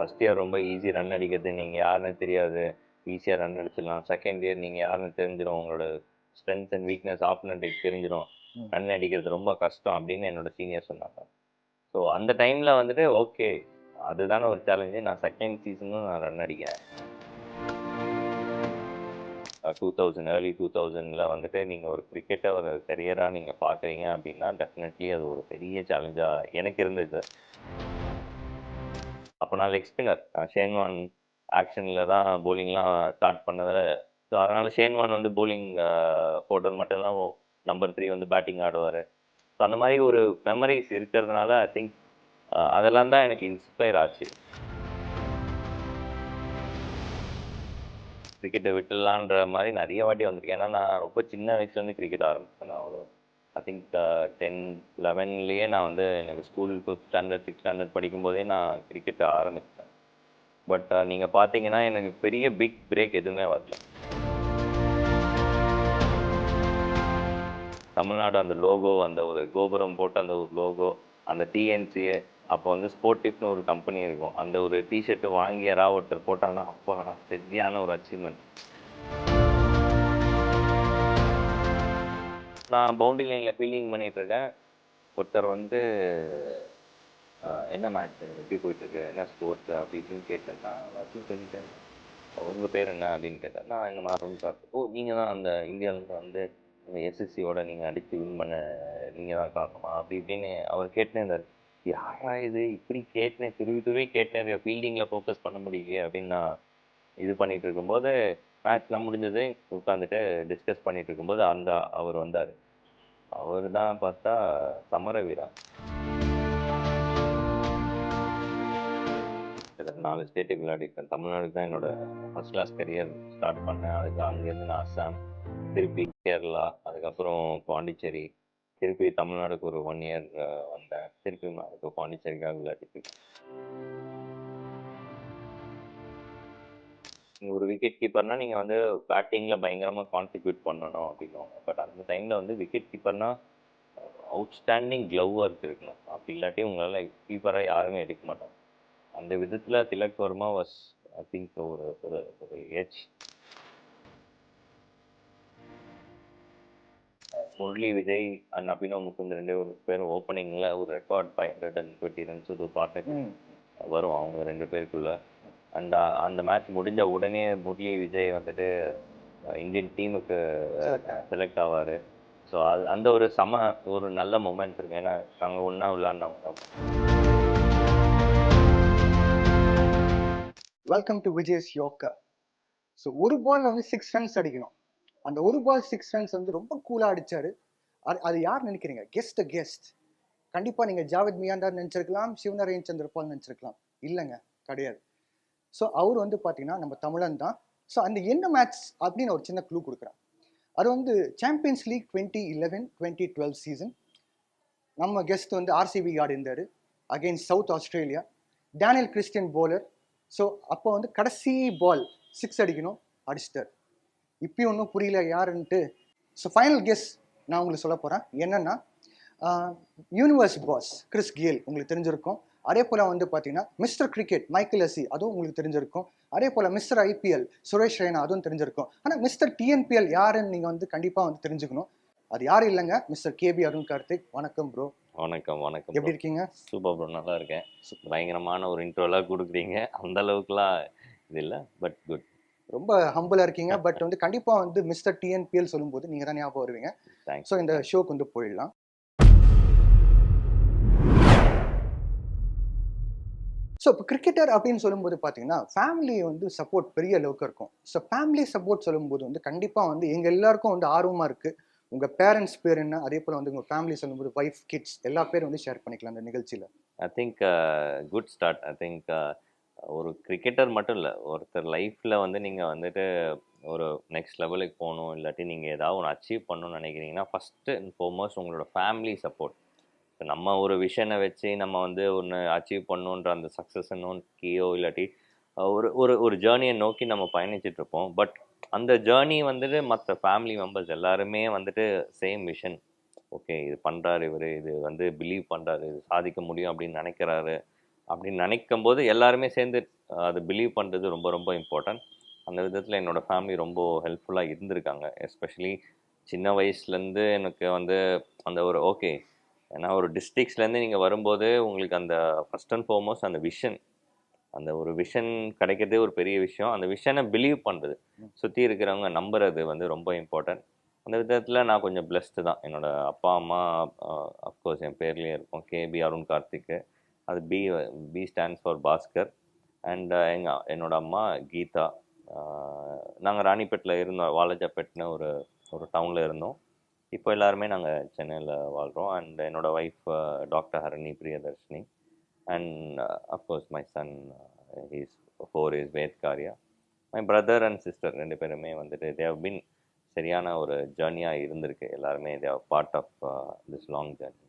First year ரொம்ப easy run அடிக்கிறது, நீங்கள் யாருன்னு தெரியாது, ஈஸியாக ரன் அடிச்சிடலாம். செகண்ட் இயர் நீங்கள் யாருன்னு தெரிஞ்சிடும், உங்களோட ஸ்ட்ரென்த் அண்ட் வீக்னஸ் ஆப்போனன்ட்டுக்கு தெரிஞ்சிடும், ரன் அடிக்கிறது ரொம்ப கஷ்டம் அப்படின்னு என்னோட சீனியர் சொன்னாங்க. ஸோ அந்த டைமில் வந்துட்டு ஓகே அதுதானே ஒரு சேலஞ்சு, நான் செகண்ட் சீசனும் நான் ரன் அடிக்கிறேன். 2000 ஏர்லி 2000ல் வந்துட்டு நீங்கள் ஒரு கிரிக்கெட்டை ஒரு கரியராக நீங்கள் பார்க்குறீங்க அப்படின்னா டெஃபினெட்லி அது ஒரு பெரிய சேலஞ்சாக எனக்கு இருந்தது. அப்போ நான் லெக் ஸ்பின்னர், ஷேன்வான் ஆக்ஷனில் தான் போலிங்லாம் ஸ்டார்ட் பண்ணதில். ஸோ அதனால் ஷேன்வான் வந்து போலிங் போட்டது மட்டும்தான் நம்பர் 3 வந்து பேட்டிங் ஆடுவார். ஸோ அந்த மாதிரி ஒரு மெமரிஸ் இருக்கிறதுனால ஐ திங்க் அதெல்லாம் தான் எனக்கு இன்ஸ்பயர் ஆச்சு. கிரிக்கெட்டை விட்டுடலான்ற மாதிரி நிறைய வாட்டி வந்திருக்கேன். ஏன்னா நான் ரொம்ப சின்ன வயசுலேருந்து கிரிக்கெட் ஆரம்பிச்சேன். நான் ஒரு ஐ திங்க் 10, 11லேயே நான் வந்து எனக்கு school 5th standard 6th standard படிக்கும்போதே நான் கிரிக்கெட்டை ஆரம்பித்தேன். பட் நீங்கள் பார்த்தீங்கன்னா எனக்கு பெரிய பிக் பிரேக் எதுவுமே வரல. தமிழ்நாடு அந்த லோகோ, அந்த ஒரு கோபுரம் போட்டு அந்த ஒரு லோகோ, அந்த டிஎன்சிஏ, அப்போ வந்து ஸ்போர்ட்டிவ்னு ஒரு கம்பெனி இருக்கும், அந்த ஒரு டிஷர்ட்டு வாங்கி யாராவது ஒருத்தர் போட்டாங்கன்னா அப்போ சரியான ஒரு அச்சீவ்மெண்ட். நான் பவுண்டரி லைனில் ஃபீல்டிங் பண்ணிட்டு இருக்கேன். ஒருத்தர் வந்து என்ன மேட்ச் எப்படி போயிட்டுருக்கு, என்ன ஸ்போர்ட்ஸ் அப்படி இப்படின்னு கேட்டேன். நான் சொல்லிட்டேன், உங்கள் பேர் என்ன அப்படின்னு கேட்டேன். நான் இந்த மாதிரி சார், ஓ நீங்கள் தான் அந்த இந்தியாவில் வந்து எஸ்எஸ்சியோட நீங்கள் அடித்து வின் பண்ண நீங்கள் தான் காரணமா அப்படி இப்படின்னு அவர் கேட்டே இருந்தார். யாரா இது இப்படி கேட்டேன், திருவி கேட்டேன், ஃபீல்டிங்கில் ஃபோக்கஸ் பண்ண முடியலையே அப்படின்னு நான் இது பண்ணிட்டு இருக்கும்போது மேட்ச்லாம் முடிஞ்சது. உட்காந்துட்டு டிஸ்கஸ் பண்ணிட்டு இருக்கும்போது அவர் வந்தார். அவர் தான் பார்த்தா சமரவீரா. 4 ஸ்டேட்டுக்கு விளையாடிருக்கேன். தமிழ்நாடுக்கு தான் என்னோட ஃபர்ஸ்ட் கிளாஸ் கரியர் ஸ்டார்ட் பண்ணேன். அதுக்கு அங்கேருந்து நான் அஸ்ஸாம், திருப்பி கேரளா, அதுக்கப்புறம் பாண்டிச்சேரி, திருப்பி தமிழ்நாடுக்கு ஒரு 1 இயர் வந்தேன். திருப்பி அதுக்கு பாண்டிச்சேரிக்காக விளையாடிட்டு இருக்கேன். நீங்கள் ஒரு விக்கெட் கீப்பர்னால் நீங்கள் வந்து பேட்டிங்கில் பயங்கரமாக கான்ட்ரிபியூட் பண்ணணும் அப்படின்னுவாங்க. பட் அந்த டைமில் வந்து விக்கெட் கீப்பர்னால் அவுட்ஸ்டாண்டிங் க்ளவ் ஒர்க் இருக்கணும். அப்படி இல்லாட்டி உங்களால் கீப்பராக யாருமே எடுக்க மாட்டோம். அந்த விதத்தில் Tilak Varma was I think ஒரு ஒரு ஏஜ். முரளி விஜய் அண்ட் அபினவ் முகுந்த் 2 பேரும் ஓப்பனிங்கில் ஒரு ரெக்கார்ட் 520 ரன்ஸ் ஒரு பார்ட்னர் வரும் அவங்க 2 பேருக்குள்ள. அண்ட் அந்த மேட்ச் முடிஞ்ச உடனே முரளி விஜய் வந்துட்டு இந்தியன் டீமுக்கு செலக்ட் ஆவார். ஸோ அந்த ஒரு நல்ல மொமெண்ட் இருக்கு. ஏன்னா நாங்கள் ஒன்றா விளையாண்டவங்க. Welcome to Vijay's yorker. So ஒரு பால் வந்து 6 ரன்ஸ் அடிக்கணும். அந்த ஒரு பால் 6 ரன்ஸ் வந்து ரொம்ப கூலாக அடிச்சாரு. அது யார் நினைக்கிறீங்க? கெஸ்ட் கண்டிப்பாக நீங்கள் ஜாவேத் மியாண்டார் நினச்சிருக்கலாம், சிவநரேன் சந்திரபால் நினச்சிருக்கலாம். இல்லைங்க, கிடையாது. ஸோ அவர் வந்து பார்த்தீங்கன்னா நம்ம தமிழன் தான். ஸோ அந்த என்ன மேட்ச் அப்படின்னு ஒரு சின்ன க்ளூ கொடுக்குறேன். அது வந்து சாம்பியன்ஸ் லீக் 2011-2012 சீசன். நம்ம கெஸ்ட் வந்து ஆர்சிபி ஆடி இருந்தார் against south Australia. Daniel Christian bowler. So அப்போ வந்து கடைசி பால் 6 அடிக்கணும், அடிச்சிட்டார். இப்பயும் ஒன்றும் புரியல யாருன்ட்டு. ஸோ ஃபைனல் கெஸ் நான் உங்களுக்கு சொல்ல போகிறேன். என்னென்னா யூனிவர்ஸ் பாஸ் கிறிஸ் கேல் உங்களுக்கு தெரிஞ்சிருக்கும். அதே போல் வந்து பார்த்தீங்கன்னா மிஸ்டர் கிரிக்கெட் மைக்கேல் எஸ்ஸி, அதுவும் உங்களுக்கு தெரிஞ்சிருக்கும். அதே போல் மிஸ்டர் ஐபிஎல் சுரேஷ் ரெய்னா, அதுவும் தெரிஞ்சிருக்கும். ஆனால் மிஸ்டர் டிஎன்பிஎல் யாருன்னு நீங்கள் வந்து கண்டிப்பாக வந்து தெரிஞ்சுக்கணும். அது யாரும் இல்லைங்க, மிஸ்டர் கேபி அருண் கார்த்திக். வணக்கம் ப்ரோ. வணக்கம். எப்படி இருக்கீங்க? சூப்பர் ப்ரோ, நல்லா இருக்கேன். பயங்கரமான ஒரு இன்ட்ரோலாம் கொடுக்குறீங்க. அந்த அளவுக்குலாம் இது இல்லை, பட் குட். ரொம்ப ஹம்பிளாக இருக்கீங்க. பட் வந்து கண்டிப்பாக வந்து மிஸ்டர் டிஎன்பிஎல் சொல்லும்போது நீங்கள் தான் ஞாபகம் வருவீங்க. ஸோ இந்த ஷோக்கு வந்து போயிடலாம். ஸோ இப்போ கிரிக்கெட்டர் அப்படின்னு சொல்லும்போது பார்த்தீங்கன்னா ஃபேமிலி வந்து சப்போர்ட் பெரிய அளவுக்கு இருக்கும். ஸோ ஃபேமிலி சப்போர்ட் சொல்லும்போது வந்து கண்டிப்பாக வந்து எங்கள் எல்லாருக்கும் வந்து ஆர்வமாக இருக்குது. உங்கள் பேரண்ட்ஸ் பேர் என்ன, அதே போல் வந்து உங்கள் ஃபேமிலி சொல்லும்போது ஒய்ஃப், கிட்ஸ் எல்லா பேரும் வந்து ஷேர் பண்ணிக்கலாம் அந்த நிகழ்ச்சியில். I think good start. I think ஒரு கிரிக்கெட்டர் மட்டும் இல்லை, ஒருத்தர் லைஃப்பில் வந்து நீங்கள் வந்துட்டு ஒரு நெக்ஸ்ட் லெவலுக்கு போகணும், இல்லாட்டி நீங்கள் ஏதாவது ஒன்று அச்சீவ் பண்ணணும்னு நினைக்கிறீங்கன்னா ஃபஸ்ட்டு அண்ட் ஃபார்மோஸ்ட் உங்களோட ஃபேமிலி சப்போர்ட். இப்போ நம்ம ஒரு விஷனை வச்சு நம்ம வந்து ஒன்று அச்சீவ் பண்ணணுன்ற அந்த சக்ஸஸ் நோக்கியோ இல்லாட்டி ஒரு ஒரு ஒரு ஜேர்னியை நோக்கி நம்ம பயணிச்சிட்ருப்போம். பட் அந்த ஜேர்னி வந்துட்டு மற்ற ஃபேமிலி மெம்பர்ஸ் எல்லாருமே வந்துட்டு சேம் விஷன், ஓகே இது பண்ணுறாரு, இவர் இது வந்து பிலீவ் பண்ணுறாரு, இது சாதிக்க முடியும் அப்படின்னு நினைக்கிறாரு. அப்படின்னு நினைக்கும் போது எல்லாருமே சேர்ந்து அது பிலீவ் பண்ணுறது ரொம்ப ரொம்ப இம்பார்ட்டன்ட். அந்த விதத்தில் என்னோட ஃபேமிலி ரொம்ப ஹெல்ப்ஃபுல்லாக இருந்திருக்காங்க. எஸ்பெஷலி சின்ன வயசுலேருந்து எனக்கு வந்து அந்த ஒரு ஓகே, ஏன்னா ஒரு டிஸ்ட்ரிக்ஸ்லேருந்து நீங்கள் வரும்போது உங்களுக்கு அந்த ஃபர்ஸ்ட் அண்ட் ஃபார்மோஸ்ட் அந்த விஷன், அந்த ஒரு விஷன் கிடைக்கிறதே ஒரு பெரிய விஷயம். அந்த விஷனை பிலீவ் பண்ணுறது, சுற்றி இருக்கிறவங்க நம்புறது வந்து ரொம்ப இம்பார்ட்டன்ட். அந்த விதத்தில் நான் கொஞ்சம் பிளெஸ்டு தான். என்னோட அப்பா அம்மா அஃப்கோர்ஸ் என் பேர்லேயே இருக்கும், கேபி அருண் கார்த்திக். அது P P stands for Bhaskar. And என்னோட அம்மா கீதா. நாங்கள் ராணிப்பேட்டில் இருந்தோம், வாலாஜாபேட்னு ஒரு ஒரு டவுனில் இருந்தோம். இப்போ எல்லாருமே நாங்கள் சென்னையில் வாழ்கிறோம். அண்ட் என்னோட wife doctor Harani Priyadarshini. And of course my son is 4 is Ved Kariya. My brother and sister 2 பேருமே வந்துட்டு தே ஹவ் பின் சரியான ஒரு ஜேர்னியாக இருந்திருக்கு. எல்லாருமே they are part of this long journey.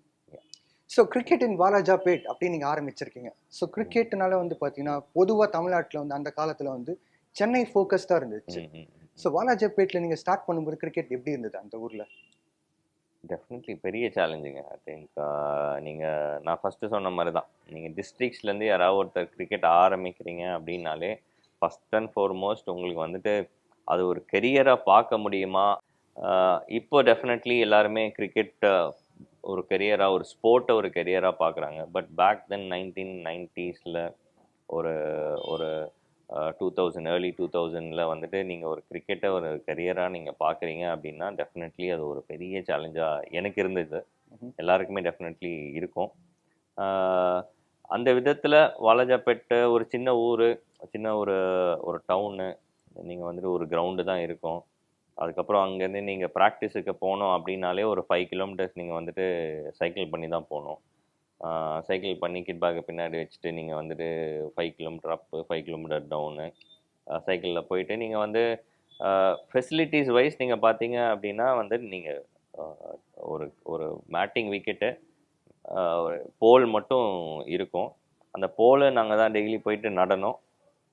So cricket in Walajapet அப்படின்னு நீங்கள் ஆரம்பிச்சிருக்கீங்க. ஸோ கிரிக்கெட்னால வந்து பார்த்தீங்கன்னா பொதுவாக தமிழ்நாட்டில் வந்து அந்த காலத்தில் வந்து சென்னை ஃபோக்கஸ்டாக இருந்துச்சு. ஸோ வாலாஜாபேட்டில் நீங்கள் ஸ்டார்ட் பண்ணும்போது கிரிக்கெட் எப்படி இருந்தது அந்த ஊரில்? டெஃபினெட்லி பெரிய சேலஞ்சுங்க. ஐ திங்க் நான் ஃபஸ்ட்டு சொன்ன மாதிரி தான், நீங்கள் டிஸ்ட்ரிக்ஸ்லேருந்து யாராவது ஒருத்தர் கிரிக்கெட் ஆரம்பிக்கிறீங்க அப்படின்னாலே ஃபஸ்ட் அண்ட் ஃபார்மோஸ்ட் உங்களுக்கு வந்துட்டு அது ஒரு கெரியராக பார்க்க முடியுமா? இப்போ டெஃபினெட்லி எல்லாருமே கிரிக்கெட் ஒரு கெரியராக, ஒரு ஸ்போர்ட்டை ஒரு கெரியராக பார்க்குறாங்க. பட் பேக் தென் 1990s ஒரு ஒரு 2000 ஏர்லி 2000 வந்துட்டு நீங்கள் ஒரு கிரிக்கெட்டை ஒரு கரியராக நீங்கள் பார்க்குறீங்க அப்படின்னா டெஃபினெட்லி அது ஒரு பெரிய சேலஞ்சாக எனக்கு இருந்தது. எல்லாருக்குமே டெஃபினெட்லி இருக்கும். அந்த விதத்தில் வாலாஜாபேட்டை ஒரு சின்ன ஊர், சின்ன ஒரு ஒரு டவுனு. நீங்கள் வந்துட்டு ஒரு கிரவுண்டு தான் இருக்கும். அதுக்கப்புறம் அங்கேருந்து நீங்கள் ப்ராக்டிஸுக்கு போனோம் அப்படின்னாலே ஒரு 5 கிலோமீட்டர்ஸ் நீங்கள் வந்துட்டு சைக்கிள் பண்ணி தான் போகணும். சைக்கிள் பண்ணி கிட் பேக்கை பின்னாடி வச்சுட்டு நீங்கள் வந்துட்டு 5 கிலோமீட்டர் அப்பு, 5 கிலோமீட்டர் டவுனு சைக்கிளில் போயிட்டு நீங்கள் வந்து ஃபெசிலிட்டிஸ் வைஸ் நீங்கள் பார்த்தீங்க அப்படின்னா வந்து நீங்கள் ஒரு ஒரு மேட்டிங் விக்கெட்டு, போல் மட்டும் இருக்கும். அந்த போலை நாங்கள் தான் டெய்லி போயிட்டு நடனோம்.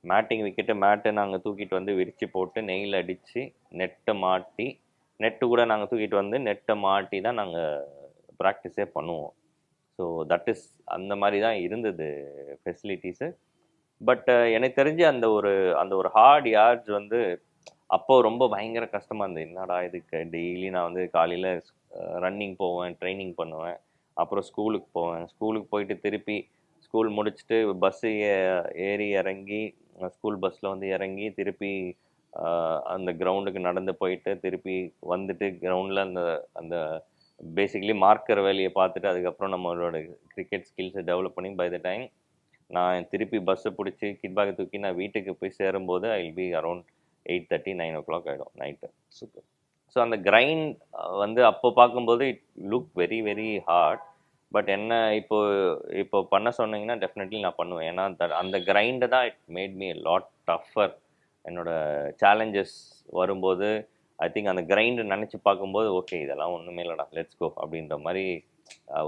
மேட்டிங் விக்கெட்டு மேட்டை நாங்கள் தூக்கிட்டு வந்து விரித்து போட்டு நெயில் அடித்து நெட்டை மாட்டி, நெட்டு கூட நாங்கள் தூக்கிட்டு வந்து நெட்டை மாட்டி தான் நாங்கள் ப்ராக்டிஸே பண்ணுவோம். ஸோ தட் இஸ் அந்த மாதிரி தான் இருந்தது ஃபெசிலிட்டிஸு. பட் எனக்கு தெரிஞ்சு அந்த ஒரு ஹார்ட் யார்ட்ஸ் வந்து அப்போ ரொம்ப பயங்கர கஷ்டமாக இருந்தது. என்னடா இதுக்கு டெய்லி நான் வந்து காலையில் ரன்னிங் போவேன், ட்ரைனிங் பண்ணுவேன், அப்புறம் ஸ்கூலுக்கு போவேன். ஸ்கூலுக்கு போயிட்டு திருப்பி ஸ்கூல் முடிச்சுட்டு பஸ்ஸு ஏறி இறங்கி ஸ்கூல் பஸ்ஸில் வந்து இறங்கி திருப்பி அந்த கிரவுண்டுக்கு நடந்து போயிட்டு திருப்பி வந்துட்டு கிரவுண்டில் அந்த அந்த பேசிக்கலி மார்க்கர் வேலையை பார்த்துட்டு அதுக்கப்புறம் நம்மளோட கிரிக்கெட் ஸ்கில்ஸை டெவலப் பண்ணி பை த டைம் நான் திருப்பி பஸ்ஸை பிடிச்சி கிட் பேக்கை தூக்கி நான் வீட்டுக்கு போய் சேரும்போது I will be around 8:30 9 o'clock ஆகிடும் நைட்டு. சூப்பர். ஸோ அந்த கிரைண்ட் வந்து அப்போ பார்க்கும்போது it look very very hard. But என்ன இப்போ பண்ண சொன்னீங்கன்னா டெஃபினெட்லி நான் பண்ணுவேன். ஏன்னா அந்த கிரைண்டை தான் it made me lot tougher. என்னோட சேலஞ்சஸ் வரும்போது ஐ திங்க் அந்த கிரைண்டு நினச்சி பார்க்கும்போது ஓகே இதெல்லாம் ஒன்றுமே இல்லைடா, லெட்ஸ் கோ அப்படின்ற மாதிரி